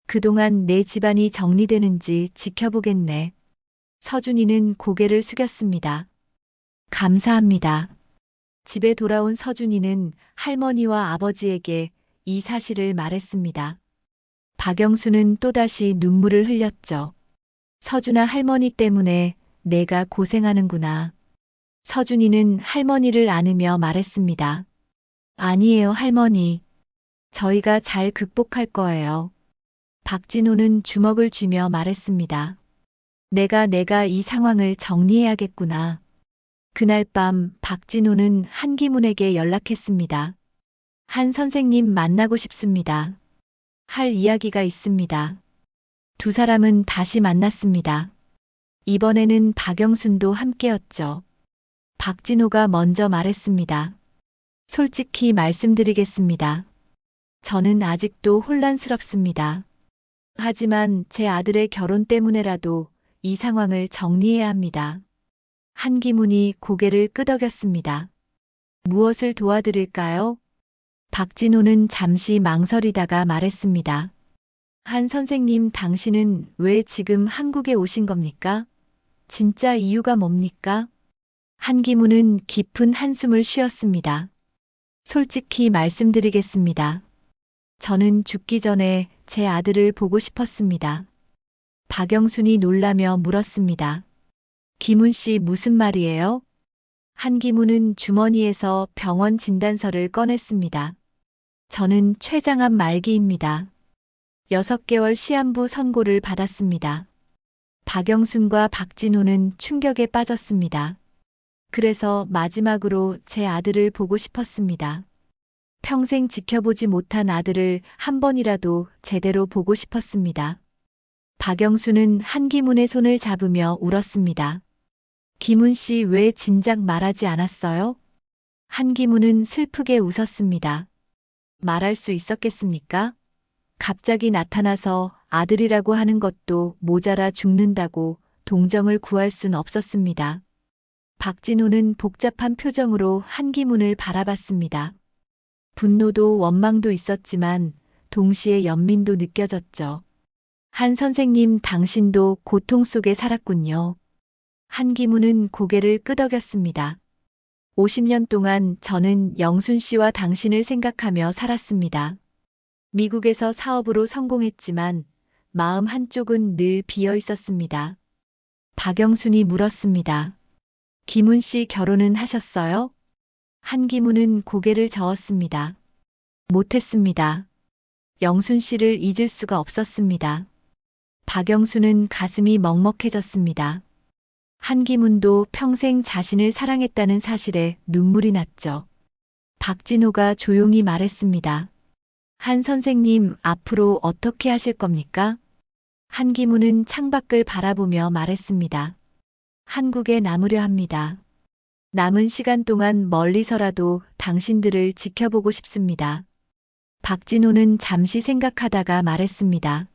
그동안 내 집안이 정리되는지 지켜보겠네. 서준이는 고개를 숙였습니다. 감사합니다. 집에 돌아온 서준이는 할머니와 아버지에게 이 사실을 말했습니다. 박영수는 또다시 눈물을 흘렸죠. 서준아, 할머니 때문에 내가 고생하는구나. 서준이는 할머니를 안으며 말했습니다. 아니에요, 할머니. 저희가 잘 극복할 거예요. 박진호는 주먹을 쥐며 말했습니다. 내가 이 상황을 정리해야겠구나. 그날 밤 박진호는 한기문에게 연락했습니다. 한 선생님 만나고 싶습니다. 할 이야기가 있습니다. 두 사람은 다시 만났습니다. 이번에는 박영순도 함께였죠. 박진호가 먼저 말했습니다. 솔직히 말씀드리겠습니다. 저는 아직도 혼란스럽습니다. 하지만 제 아들의 결혼 때문에라도 이 상황을 정리해야 합니다. 한기문이 고개를 끄덕였습니다. 무엇을 도와드릴까요? 박진호는 잠시 망설이다가 말했습니다. 한 선생님, 당신은 왜 지금 한국에 오신 겁니까? 진짜 이유가 뭡니까? 한기문은 깊은 한숨을 쉬었습니다. 솔직히 말씀드리겠습니다. 저는 죽기 전에 제 아들을 보고 싶었습니다. 박영순이 놀라며 물었습니다. 기문 씨 무슨 말이에요? 한기문은 주머니에서 병원 진단서를 꺼냈습니다. 저는 췌장암 말기입니다. 6개월 시한부 선고를 받았습니다. 박영순과 박진호는 충격에 빠졌습니다. 그래서 마지막으로 제 아들을 보고 싶었습니다. 평생 지켜보지 못한 아들을 한 번이라도 제대로 보고 싶었습니다. 박영수는 한기문의 손을 잡으며 울었습니다. 기문 씨 왜 진작 말하지 않았어요? 한기문은 슬프게 웃었습니다. 말할 수 있었겠습니까? 갑자기 나타나서 아들이라고 하는 것도 모자라 죽는다고 동정을 구할 순 없었습니다. 박진호는 복잡한 표정으로 한기문을 바라봤습니다. 분노도 원망도 있었지만 동시에 연민도 느껴졌죠. 한 선생님, 당신도 고통 속에 살았군요. 한기문은 고개를 끄덕였습니다. 50년 동안 저는 영순 씨와 당신을 생각하며 살았습니다. 미국에서 사업으로 성공했지만 마음 한쪽은 늘 비어 있었습니다. 박영순이 물었습니다. 기문 씨 결혼은 하셨어요? 한기문은 고개를 저었습니다. 못했습니다. 영순 씨를 잊을 수가 없었습니다. 박영순은 가슴이 먹먹해졌습니다. 한기문도 평생 자신을 사랑했다는 사실에 눈물이 났죠. 박진호가 조용히 말했습니다. 한 선생님, 앞으로 어떻게 하실 겁니까? 한기문은 창밖을 바라보며 말했습니다. 한국에 남으려 합니다. 남은 시간 동안 멀리서라도 당신들을 지켜보고 싶습니다. 박진호는 잠시 생각하다가 말했습니다.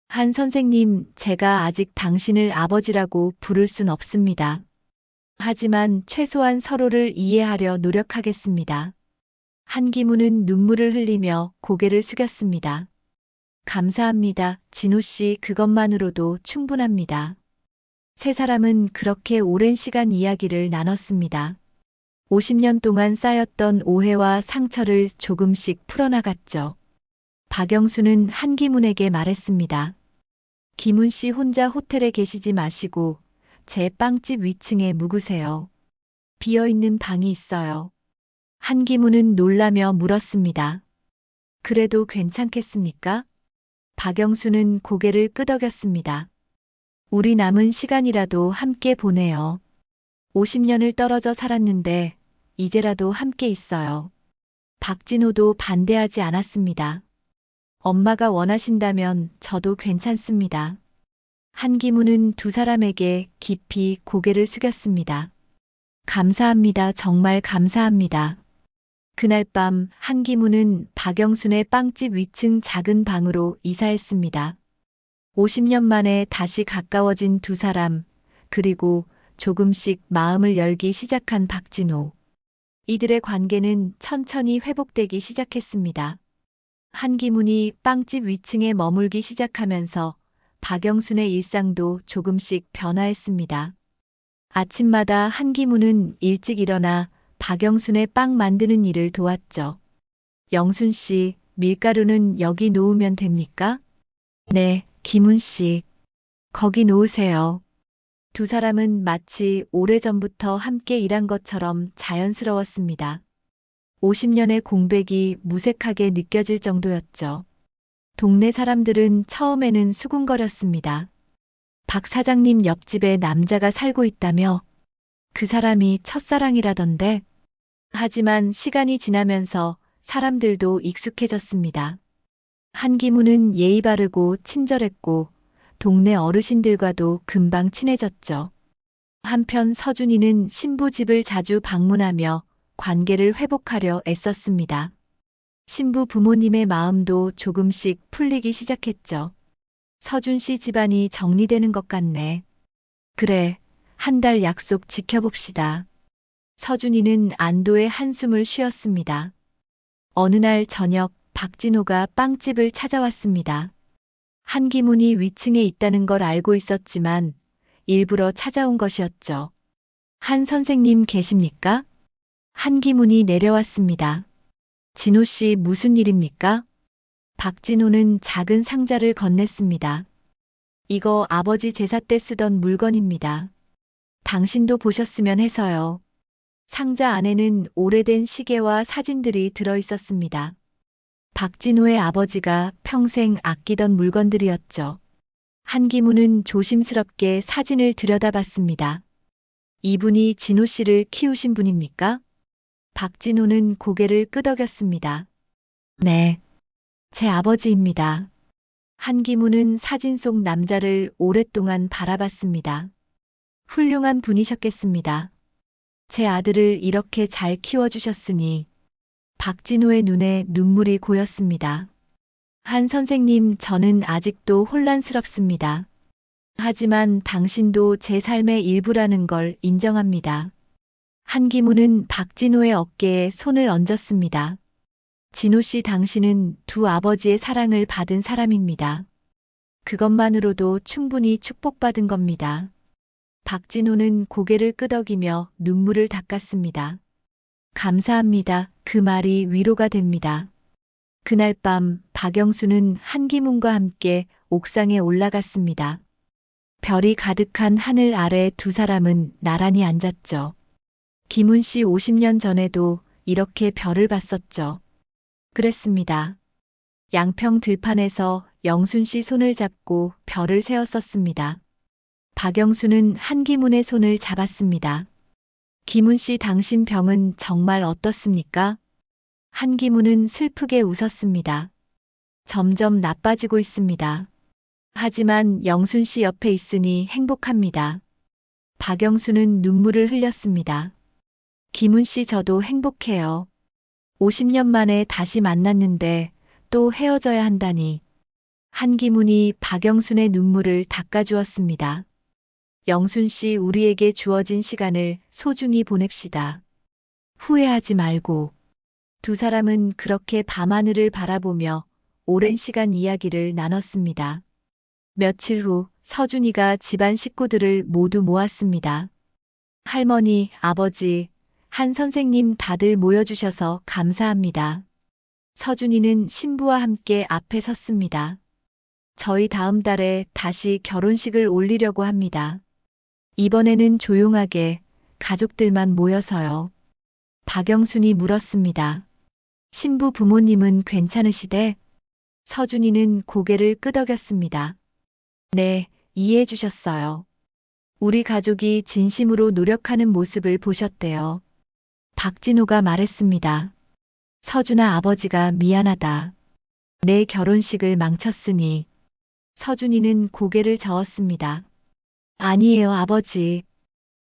한 선생님, 제가 아직 당신을 아버지라고 부를 순 없습니다. 하지만 최소한 서로를 이해하려 노력하겠습니다. 한기문은 눈물을 흘리며 고개를 숙였습니다. 감사합니다. 진호 씨, 그것만으로도 충분합니다. 세 사람은 그렇게 오랜 시간 이야기를 나눴습니다. 50년 동안 쌓였던 오해와 상처를 조금씩 풀어나갔죠. 박영수는 한기문에게 말했습니다. 기문 씨 혼자 호텔에 계시지 마시고 제 빵집 위층에 묵으세요. 비어있는 방이 있어요. 한기문은 놀라며 물었습니다. 그래도 괜찮겠습니까? 박영수는 고개를 끄덕였습니다. 우리 남은 시간이라도 함께 보내요. 50년을 떨어져 살았는데 이제라도 함께 있어요. 박진호도 반대하지 않았습니다. 엄마가 원하신다면 저도 괜찮습니다. 한기문은 두 사람에게 깊이 고개를 숙였습니다. 감사합니다. 정말 감사합니다. 그날 밤 한기문은 박영순의 빵집 위층 작은 방으로 이사했습니다. 50년 만에 다시 가까워진 두 사람, 그리고 조금씩 마음을 열기 시작한 박진호. 이들의 관계는 천천히 회복되기 시작했습니다. 한기문이 빵집 위층에 머물기 시작하면서 박영순의 일상도 조금씩 변화했습니다. 아침마다 한기문은 일찍 일어나 박영순의 빵 만드는 일을 도왔죠. 영순 씨, 밀가루는 여기 놓으면 됩니까? 네, 기문 씨. 거기 놓으세요. 두 사람은 마치 오래전부터 함께 일한 것처럼 자연스러웠습니다. 50년의 공백이 무색하게 느껴질 정도였죠. 동네 사람들은 처음에는 수군거렸습니다. 박 사장님 옆집에 남자가 살고 있다며 그 사람이 첫사랑이라던데. 하지만 시간이 지나면서 사람들도 익숙해졌습니다. 한기문은 예의 바르고 친절했고 동네 어르신들과도 금방 친해졌죠. 한편 서준이는 신부 집을 자주 방문하며 관계를 회복하려 애썼습니다. 신부 부모님의 마음도 조금씩 풀리기 시작했죠. 서준 씨 집안이 정리되는 것 같네. 그래, 한 달 약속 지켜봅시다. 서준이는 안도의 한숨을 쉬었습니다. 어느 날 저녁 박진호가 빵집을 찾아왔습니다. 한기문이 위층에 있다는 걸 알고 있었지만 일부러 찾아온 것이었죠. 한 선생님 계십니까? 한기문이 내려왔습니다. 진호 씨 무슨 일입니까? 박진호는 작은 상자를 건넸습니다. 이거 아버지 제사 때 쓰던 물건입니다. 당신도 보셨으면 해서요. 상자 안에는 오래된 시계와 사진들이 들어 있었습니다. 박진호의 아버지가 평생 아끼던 물건들이었죠. 한기문은 조심스럽게 사진을 들여다봤습니다. 이분이 진호 씨를 키우신 분입니까? 박진호는 고개를 끄덕였습니다. 네, 제 아버지입니다. 한기문은 사진 속 남자를 오랫동안 바라봤습니다. 훌륭한 분이셨겠습니다. 제 아들을 이렇게 잘 키워주셨으니. 박진호의 눈에 눈물이 고였습니다. 한 선생님, 저는 아직도 혼란스럽습니다. 하지만 당신도 제 삶의 일부라는 걸 인정합니다. 한기문은 박진호의 어깨에 손을 얹었습니다. 진호 씨, 당신은 두 아버지의 사랑을 받은 사람입니다. 그것만으로도 충분히 축복받은 겁니다. 박진호는 고개를 끄덕이며 눈물을 닦았습니다. 감사합니다. 그 말이 위로가 됩니다. 그날 밤 박영수는 한기문과 함께 옥상에 올라갔습니다. 별이 가득한 하늘 아래 두 사람은 나란히 앉았죠. 기문 씨 50년 전에도 이렇게 별을 봤었죠. 그랬습니다. 양평 들판에서 영순 씨 손을 잡고 별을 세었었습니다. 박영수는 한기문의 손을 잡았습니다. 기문 씨, 당신 병은 정말 어떻습니까? 한기문은 슬프게 웃었습니다. 점점 나빠지고 있습니다. 하지만 영순 씨 옆에 있으니 행복합니다. 박영수는 눈물을 흘렸습니다. 기문 씨, 저도 행복해요. 50년 만에 다시 만났는데 또 헤어져야 한다니. 한기문이 박영순의 눈물을 닦아주었습니다. 영순 씨, 우리에게 주어진 시간을 소중히 보냅시다. 후회하지 말고. 두 사람은 그렇게 밤하늘을 바라보며 오랜 시간 이야기를 나눴습니다. 며칠 후 서준이가 집안 식구들을 모두 모았습니다. 할머니, 아버지, 한 선생님 다들 모여주셔서 감사합니다. 서준이는 신부와 함께 앞에 섰습니다. 저희 다음 달에 다시 결혼식을 올리려고 합니다. 이번에는 조용하게 가족들만 모여서요. 박영순이 물었습니다. 신부 부모님은 괜찮으시대? 서준이는 고개를 끄덕였습니다. 네, 이해해 주셨어요. 우리 가족이 진심으로 노력하는 모습을 보셨대요. 박진호가 말했습니다. 서준아, 아버지가 미안하다. 내 결혼식을 망쳤으니. 서준이는 고개를 저었습니다. 아니에요, 아버지.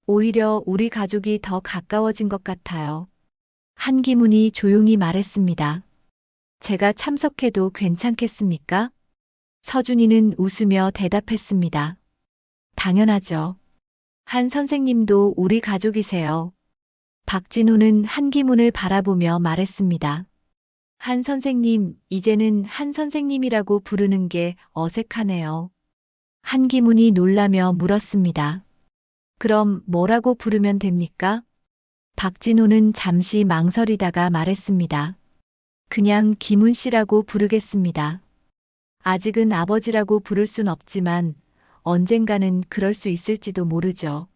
오히려 우리 가족이 더 가까워진 것 같아요. 한기문이 조용히 말했습니다. 제가 참석해도 괜찮겠습니까? 서준이는 웃으며 대답했습니다. 당연하죠. 한 선생님도 우리 가족이세요. 박진호는 한기문을 바라보며 말했습니다. 한 선생님, 이제는 한 선생님이라고 부르는 게 어색하네요. 한기문이 놀라며 물었습니다. 그럼 뭐라고 부르면 됩니까? 박진호는 잠시 망설이다가 말했습니다. 그냥 기문 씨라고 부르겠습니다. 아직은 아버지라고 부를 순 없지만 언젠가는 그럴 수 있을지도 모르죠.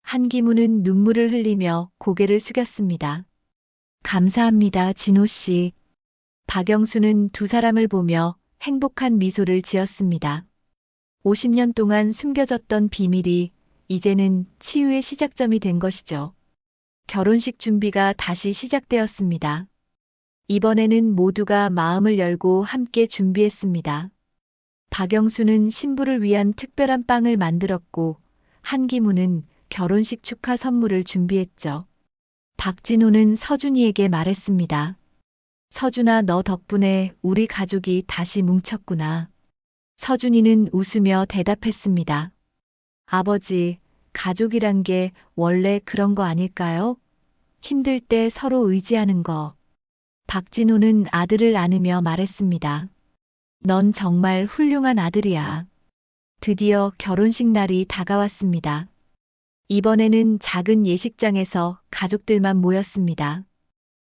한기문은 눈물을 흘리며 고개를 숙였습니다. 감사합니다, 진호 씨. 박영수는 두 사람을 보며 행복한 미소를 지었습니다. 50년 동안 숨겨졌던 비밀이 이제는 치유의 시작점이 된 것이죠. 결혼식 준비가 다시 시작되었습니다. 이번에는 모두가 마음을 열고 함께 준비했습니다. 박영수는 신부를 위한 특별한 빵을 만들었고 한기문은 결혼식 축하 선물을 준비했죠. 박진호는 서준이에게 말했습니다. 서준아, 너 덕분에 우리 가족이 다시 뭉쳤구나. 서준이는 웃으며 대답했습니다. 아버지, 가족이란 게 원래 그런 거 아닐까요? 힘들 때 서로 의지하는 거. 박진호는 아들을 안으며 말했습니다. 넌 정말 훌륭한 아들이야. 드디어 결혼식 날이 다가왔습니다. 이번에는 작은 예식장에서 가족들만 모였습니다.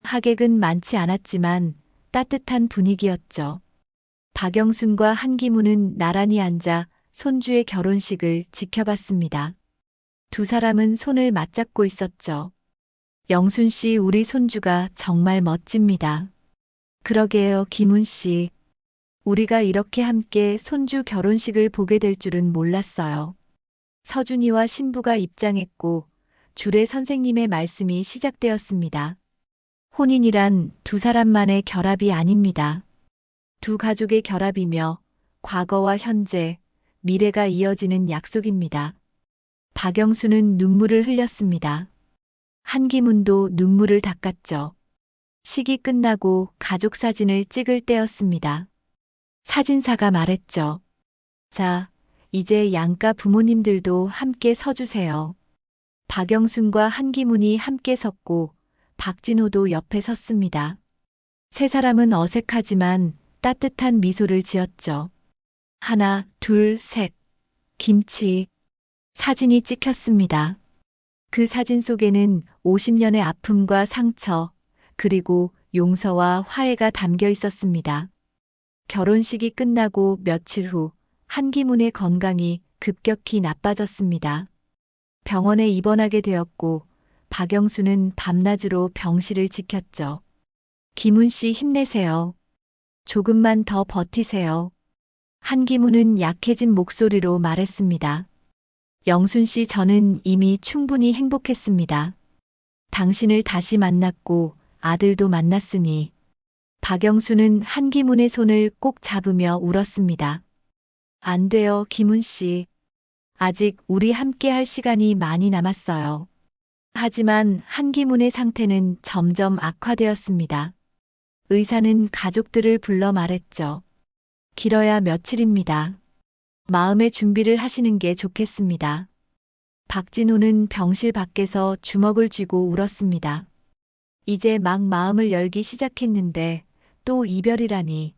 하객은 많지 않았지만 따뜻한 분위기였죠. 박영순과 한기무는 나란히 앉아 손주의 결혼식을 지켜봤습니다. 두 사람은 손을 맞잡고 있었죠. 영순 씨, 우리 손주가 정말 멋집니다. 그러게요, 기문 씨. 우리가 이렇게 함께 손주 결혼식을 보게 될 줄은 몰랐어요. 서준이와 신부가 입장했고 주례 선생님의 말씀이 시작되었습니다. 혼인이란 두 사람만의 결합이 아닙니다. 두 가족의 결합이며 과거와 현재, 미래가 이어지는 약속입니다. 박영수는 눈물을 흘렸습니다. 한기문도 눈물을 닦았죠. 식이 끝나고 가족 사진을 찍을 때였습니다. 사진사가 말했죠. 자, 이제 양가 부모님들도 함께 서주세요. 박영순과 한기문이 함께 섰고 박진호도 옆에 섰습니다. 세 사람은 어색하지만 따뜻한 미소를 지었죠. 하나, 둘, 셋. 김치. 사진이 찍혔습니다. 그 사진 속에는 50년의 아픔과 상처, 그리고 용서와 화해가 담겨 있었습니다. 결혼식이 끝나고 며칠 후 한기문의 건강이 급격히 나빠졌습니다. 병원에 입원하게 되었고 박영수는 밤낮으로 병실을 지켰죠. 기문 씨, 힘내세요. 조금만 더 버티세요. 한기문은 약해진 목소리로 말했습니다. 영순 씨, 저는 이미 충분히 행복했습니다. 당신을 다시 만났고 아들도 만났으니. 박영수는 한기문의 손을 꼭 잡으며 울었습니다. 안 돼요, 기문 씨. 아직 우리 함께 할 시간이 많이 남았어요. 하지만 한기문의 상태는 점점 악화되었습니다. 의사는 가족들을 불러 말했죠. 길어야 며칠입니다. 마음의 준비를 하시는 게 좋겠습니다. 박진호는 병실 밖에서 주먹을 쥐고 울었습니다. 이제 막 마음을 열기 시작했는데 또 이별이라니.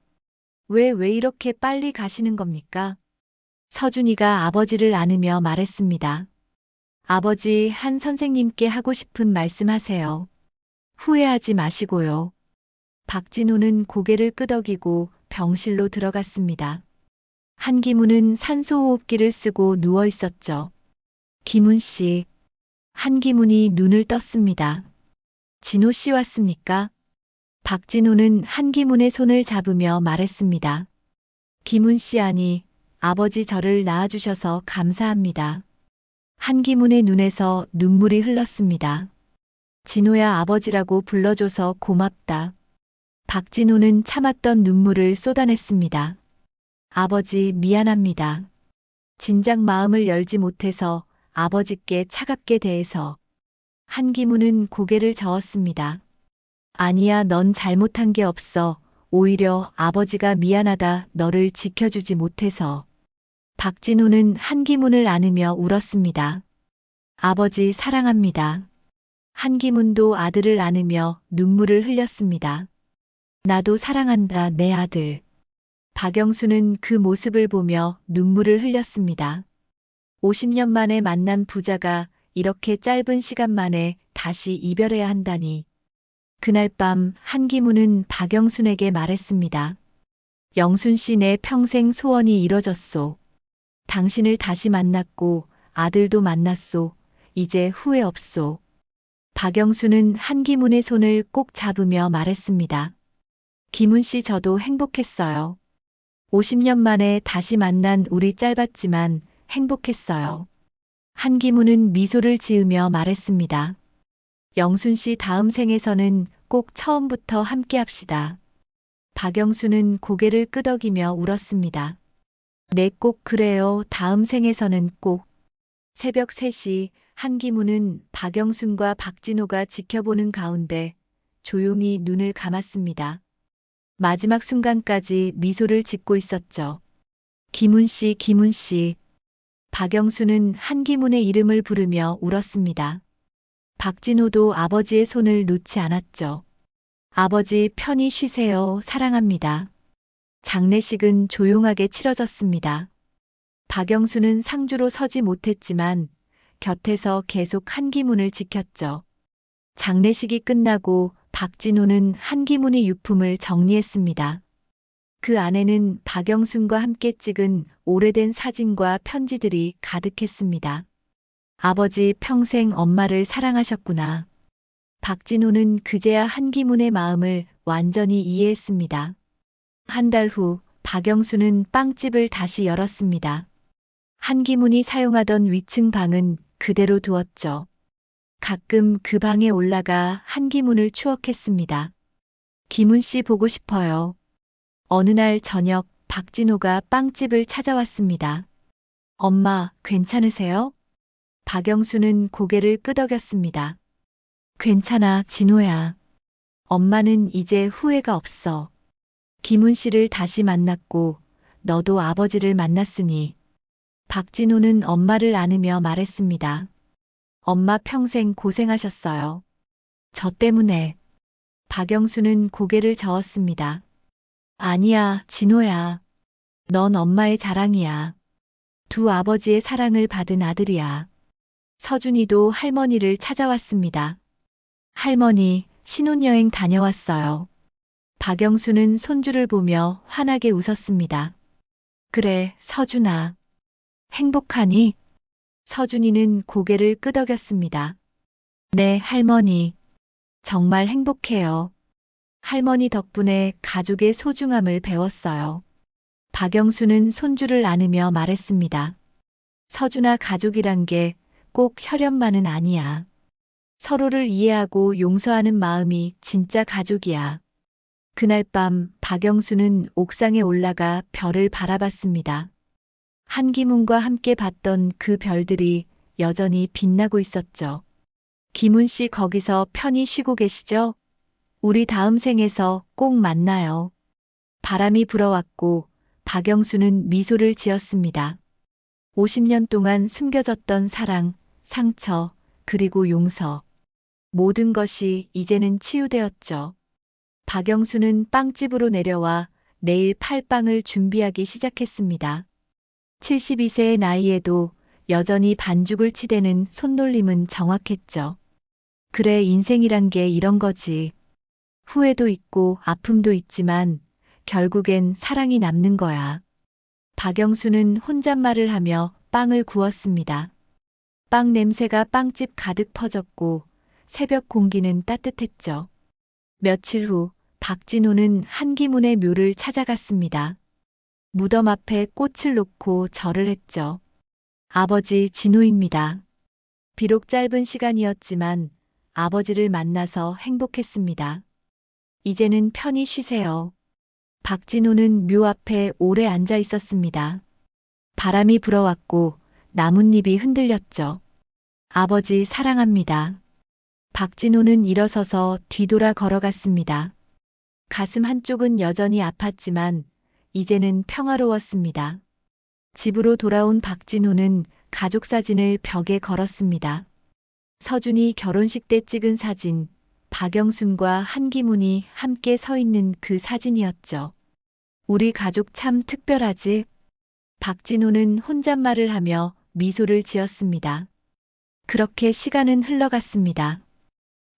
왜 이렇게 빨리 가시는 겁니까? 서준이가 아버지를 안으며 말했습니다. 아버지, 한 선생님께 하고 싶은 말씀 하세요. 후회하지 마시고요. 박진호는 고개를 끄덕이고 병실로 들어갔습니다. 한기문은 산소호흡기를 쓰고 누워 있었죠. 기문 씨. 한기문이 눈을 떴습니다. 진호 씨 왔습니까? 박진호는 한기문의 손을 잡으며 말했습니다. 기문 씨, 아니, 아버지, 저를 낳아주셔서 감사합니다. 한기문의 눈에서 눈물이 흘렀습니다. 진호야, 아버지라고 불러줘서 고맙다. 박진호는 참았던 눈물을 쏟아냈습니다. 아버지, 미안합니다. 진작 마음을 열지 못해서 아버지께 차갑게 대해서. 한기문은 고개를 저었습니다. 아니야, 넌 잘못한 게 없어. 오히려 아버지가 미안하다, 너를 지켜주지 못해서. 박진호는 한기문을 안으며 울었습니다. 아버지, 사랑합니다. 한기문도 아들을 안으며 눈물을 흘렸습니다. 나도 사랑한다, 내 아들. 박영수는 그 모습을 보며 눈물을 흘렸습니다. 50년 만에 만난 부자가 이렇게 짧은 시간 만에 다시 이별해야 한다니. 그날 밤 한기문은 박영순에게 말했습니다. 영순 씨, 내 평생 소원이 이뤄졌소. 당신을 다시 만났고 아들도 만났소. 이제 후회 없소. 박영수는 한기문의 손을 꼭 잡으며 말했습니다. 기문 씨, 저도 행복했어요. 50년 만에 다시 만난 우리 짧았지만 행복했어요. 한기문은 미소를 지으며 말했습니다. 영순 씨, 다음 생에서는 꼭 처음부터 함께 합시다. 박영수는 고개를 끄덕이며 울었습니다. 네, 꼭 그래요. 다음 생에서는 꼭. 새벽 3시 한기문은 박영순과 박진호가 지켜보는 가운데 조용히 눈을 감았습니다. 마지막 순간까지 미소를 짓고 있었죠. 기문 씨, 기문 씨. 박영수는 한기문의 이름을 부르며 울었습니다. 박진호도 아버지의 손을 놓지 않았죠. 아버지, 편히 쉬세요. 사랑합니다. 장례식은 조용하게 치러졌습니다. 박영수는 상주로 서지 못했지만 곁에서 계속 한기문을 지켰죠. 장례식이 끝나고 박진호는 한기문의 유품을 정리했습니다. 그 안에는 박영순과 함께 찍은 오래된 사진과 편지들이 가득했습니다. 아버지 평생 엄마를 사랑하셨구나. 박진호는 그제야 한기문의 마음을 완전히 이해했습니다. 한 달 후 박영수는 빵집을 다시 열었습니다. 한기문이 사용하던 위층 방은 그대로 두었죠. 가끔 그 방에 올라가 한기문을 추억했습니다. 기문 씨 보고 싶어요. 어느 날 저녁 박진호가 빵집을 찾아왔습니다. 엄마, 괜찮으세요? 박영수는 고개를 끄덕였습니다. 괜찮아, 진호야. 엄마는 이제 후회가 없어. 기문 씨를 다시 만났고 너도 아버지를 만났으니. 박진호는 엄마를 안으며 말했습니다. 엄마 평생 고생하셨어요. 저 때문에. 박영수는 고개를 저었습니다. 아니야, 진호야. 넌 엄마의 자랑이야. 두 아버지의 사랑을 받은 아들이야. 서준이도 할머니를 찾아왔습니다. 할머니, 신혼여행 다녀왔어요. 박영수는 손주를 보며 환하게 웃었습니다. 그래, 서준아. 행복하니? 서준이는 고개를 끄덕였습니다. 네, 할머니. 정말 행복해요. 할머니 덕분에 가족의 소중함을 배웠어요. 박영수는 손주를 안으며 말했습니다. 서준아, 가족이란 게 꼭 혈연만은 아니야. 서로를 이해하고 용서하는 마음이 진짜 가족이야. 그날 밤 박영수는 옥상에 올라가 별을 바라봤습니다. 한기문과 함께 봤던 그 별들이 여전히 빛나고 있었죠. 기문 씨 거기서 편히 쉬고 계시죠? 우리 다음 생에서 꼭 만나요. 바람이 불어왔고 박영수는 미소를 지었습니다. 50년 동안 숨겨졌던 사랑, 상처, 그리고 용서. 모든 것이 이제는 치유되었죠. 박영수는 빵집으로 내려와 내일 팔빵을 준비하기 시작했습니다. 72세의 나이에도 여전히 반죽을 치대는 손놀림은 정확했죠. 그래, 인생이란 게 이런 거지. 후회도 있고 아픔도 있지만 결국엔 사랑이 남는 거야. 박영수는 혼잣말을 하며 빵을 구웠습니다. 빵 냄새가 빵집 가득 퍼졌고 새벽 공기는 따뜻했죠. 며칠 후 박진호는 한기문의 묘를 찾아갔습니다. 무덤 앞에 꽃을 놓고 절을 했죠. 아버지 진호입니다. 비록 짧은 시간이었지만 아버지를 만나서 행복했습니다. 이제는 편히 쉬세요. 박진호는 묘 앞에 오래 앉아 있었습니다. 바람이 불어왔고 나뭇잎이 흔들렸죠. 아버지 사랑합니다. 박진호는 일어서서 뒤돌아 걸어갔습니다. 가슴 한쪽은 여전히 아팠지만 이제는 평화로웠습니다. 집으로 돌아온 박진호는 가족 사진을 벽에 걸었습니다. 서준이 결혼식 때 찍은 사진, 박영순과 한기문이 함께 서 있는 그 사진이었죠. 우리 가족 참 특별하지? 박진호는 혼잣말을 하며 미소를 지었습니다. 그렇게 시간은 흘러갔습니다.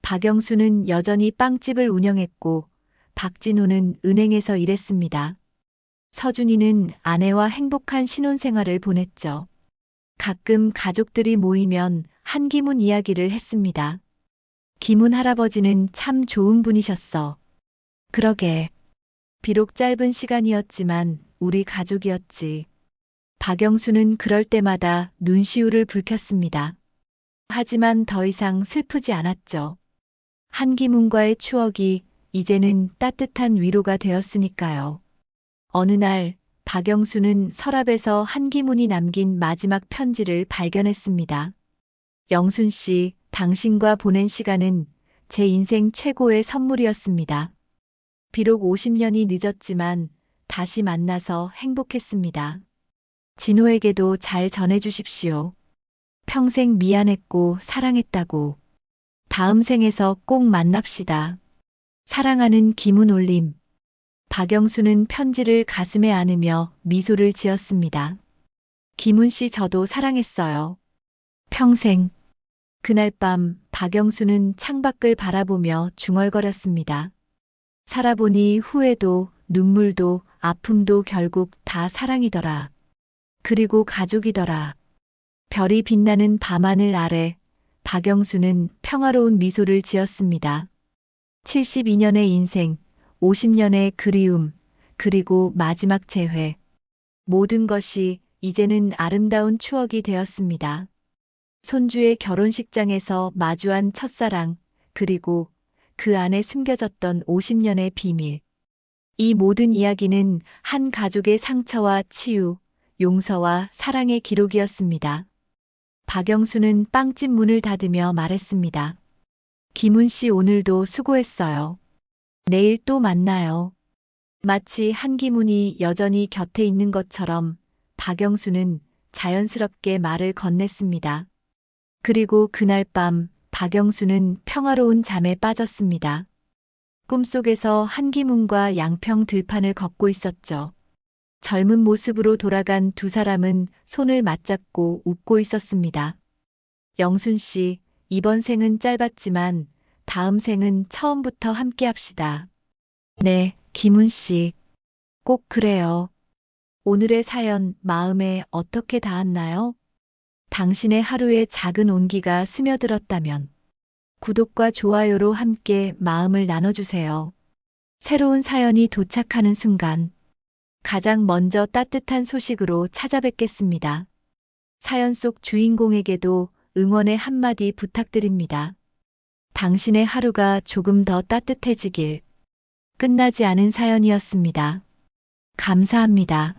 박영수는 여전히 빵집을 운영했고 박진호는 은행에서 일했습니다. 서준이는 아내와 행복한 신혼생활을 보냈죠. 가끔 가족들이 모이면 한기문 이야기를 했습니다. 기문 할아버지는 참 좋은 분이셨어. 그러게. 비록 짧은 시간이었지만 우리 가족이었지. 박영수는 그럴 때마다 눈시울을 붉혔습니다. 하지만 더 이상 슬프지 않았죠. 한기문과의 추억이 이제는 따뜻한 위로가 되었으니까요. 어느 날 박영수는 서랍에서 한기문이 남긴 마지막 편지를 발견했습니다. 영순 씨, 당신과 보낸 시간은 제 인생 최고의 선물이었습니다. 비록 50년이 늦었지만 다시 만나서 행복했습니다. 진호에게도 잘 전해주십시오. 평생 미안했고 사랑했다고. 다음 생에서 꼭 만납시다. 사랑하는 김은올림. 박영수는 편지를 가슴에 안으며 미소를 지었습니다. 김은 씨, 저도 사랑했어요. 평생. 그날 밤 박영수는 창밖을 바라보며 중얼거렸습니다. 살아보니 후회도 눈물도 아픔도 결국 다 사랑이더라. 그리고 가족이더라. 별이 빛나는 밤하늘 아래 박영수는 평화로운 미소를 지었습니다. 72년의 인생, 50년의 그리움, 그리고 마지막 재회. 모든 것이 이제는 아름다운 추억이 되었습니다. 손주의 결혼식장에서 마주한 첫사랑, 그리고 그 안에 숨겨졌던 50년의 비밀. 이 모든 이야기는 한 가족의 상처와 치유, 용서와 사랑의 기록이었습니다. 박영수는 빵집 문을 닫으며 말했습니다. 김훈 씨 오늘도 수고했어요. 내일 또 만나요. 마치 한기문이 여전히 곁에 있는 것처럼 박영수는 자연스럽게 말을 건넸습니다. 그리고 그날 밤 박영수는 평화로운 잠에 빠졌습니다. 꿈속에서 한기문과 양평 들판을 걷고 있었죠. 젊은 모습으로 돌아간 두 사람은 손을 맞잡고 웃고 있었습니다. 영순 씨, 이번 생은 짧았지만 다음 생은 처음부터 함께 합시다. 네, 김훈 씨. 꼭 그래요. 오늘의 사연 마음에 어떻게 닿았나요? 당신의 하루에 작은 온기가 스며들었다면 구독과 좋아요로 함께 마음을 나눠주세요. 새로운 사연이 도착하는 순간 가장 먼저 따뜻한 소식으로 찾아뵙겠습니다. 사연 속 주인공에게도 응원의 한마디 부탁드립니다. 당신의 하루가 조금 더 따뜻해지길. 끝나지 않은 사연이었습니다. 감사합니다.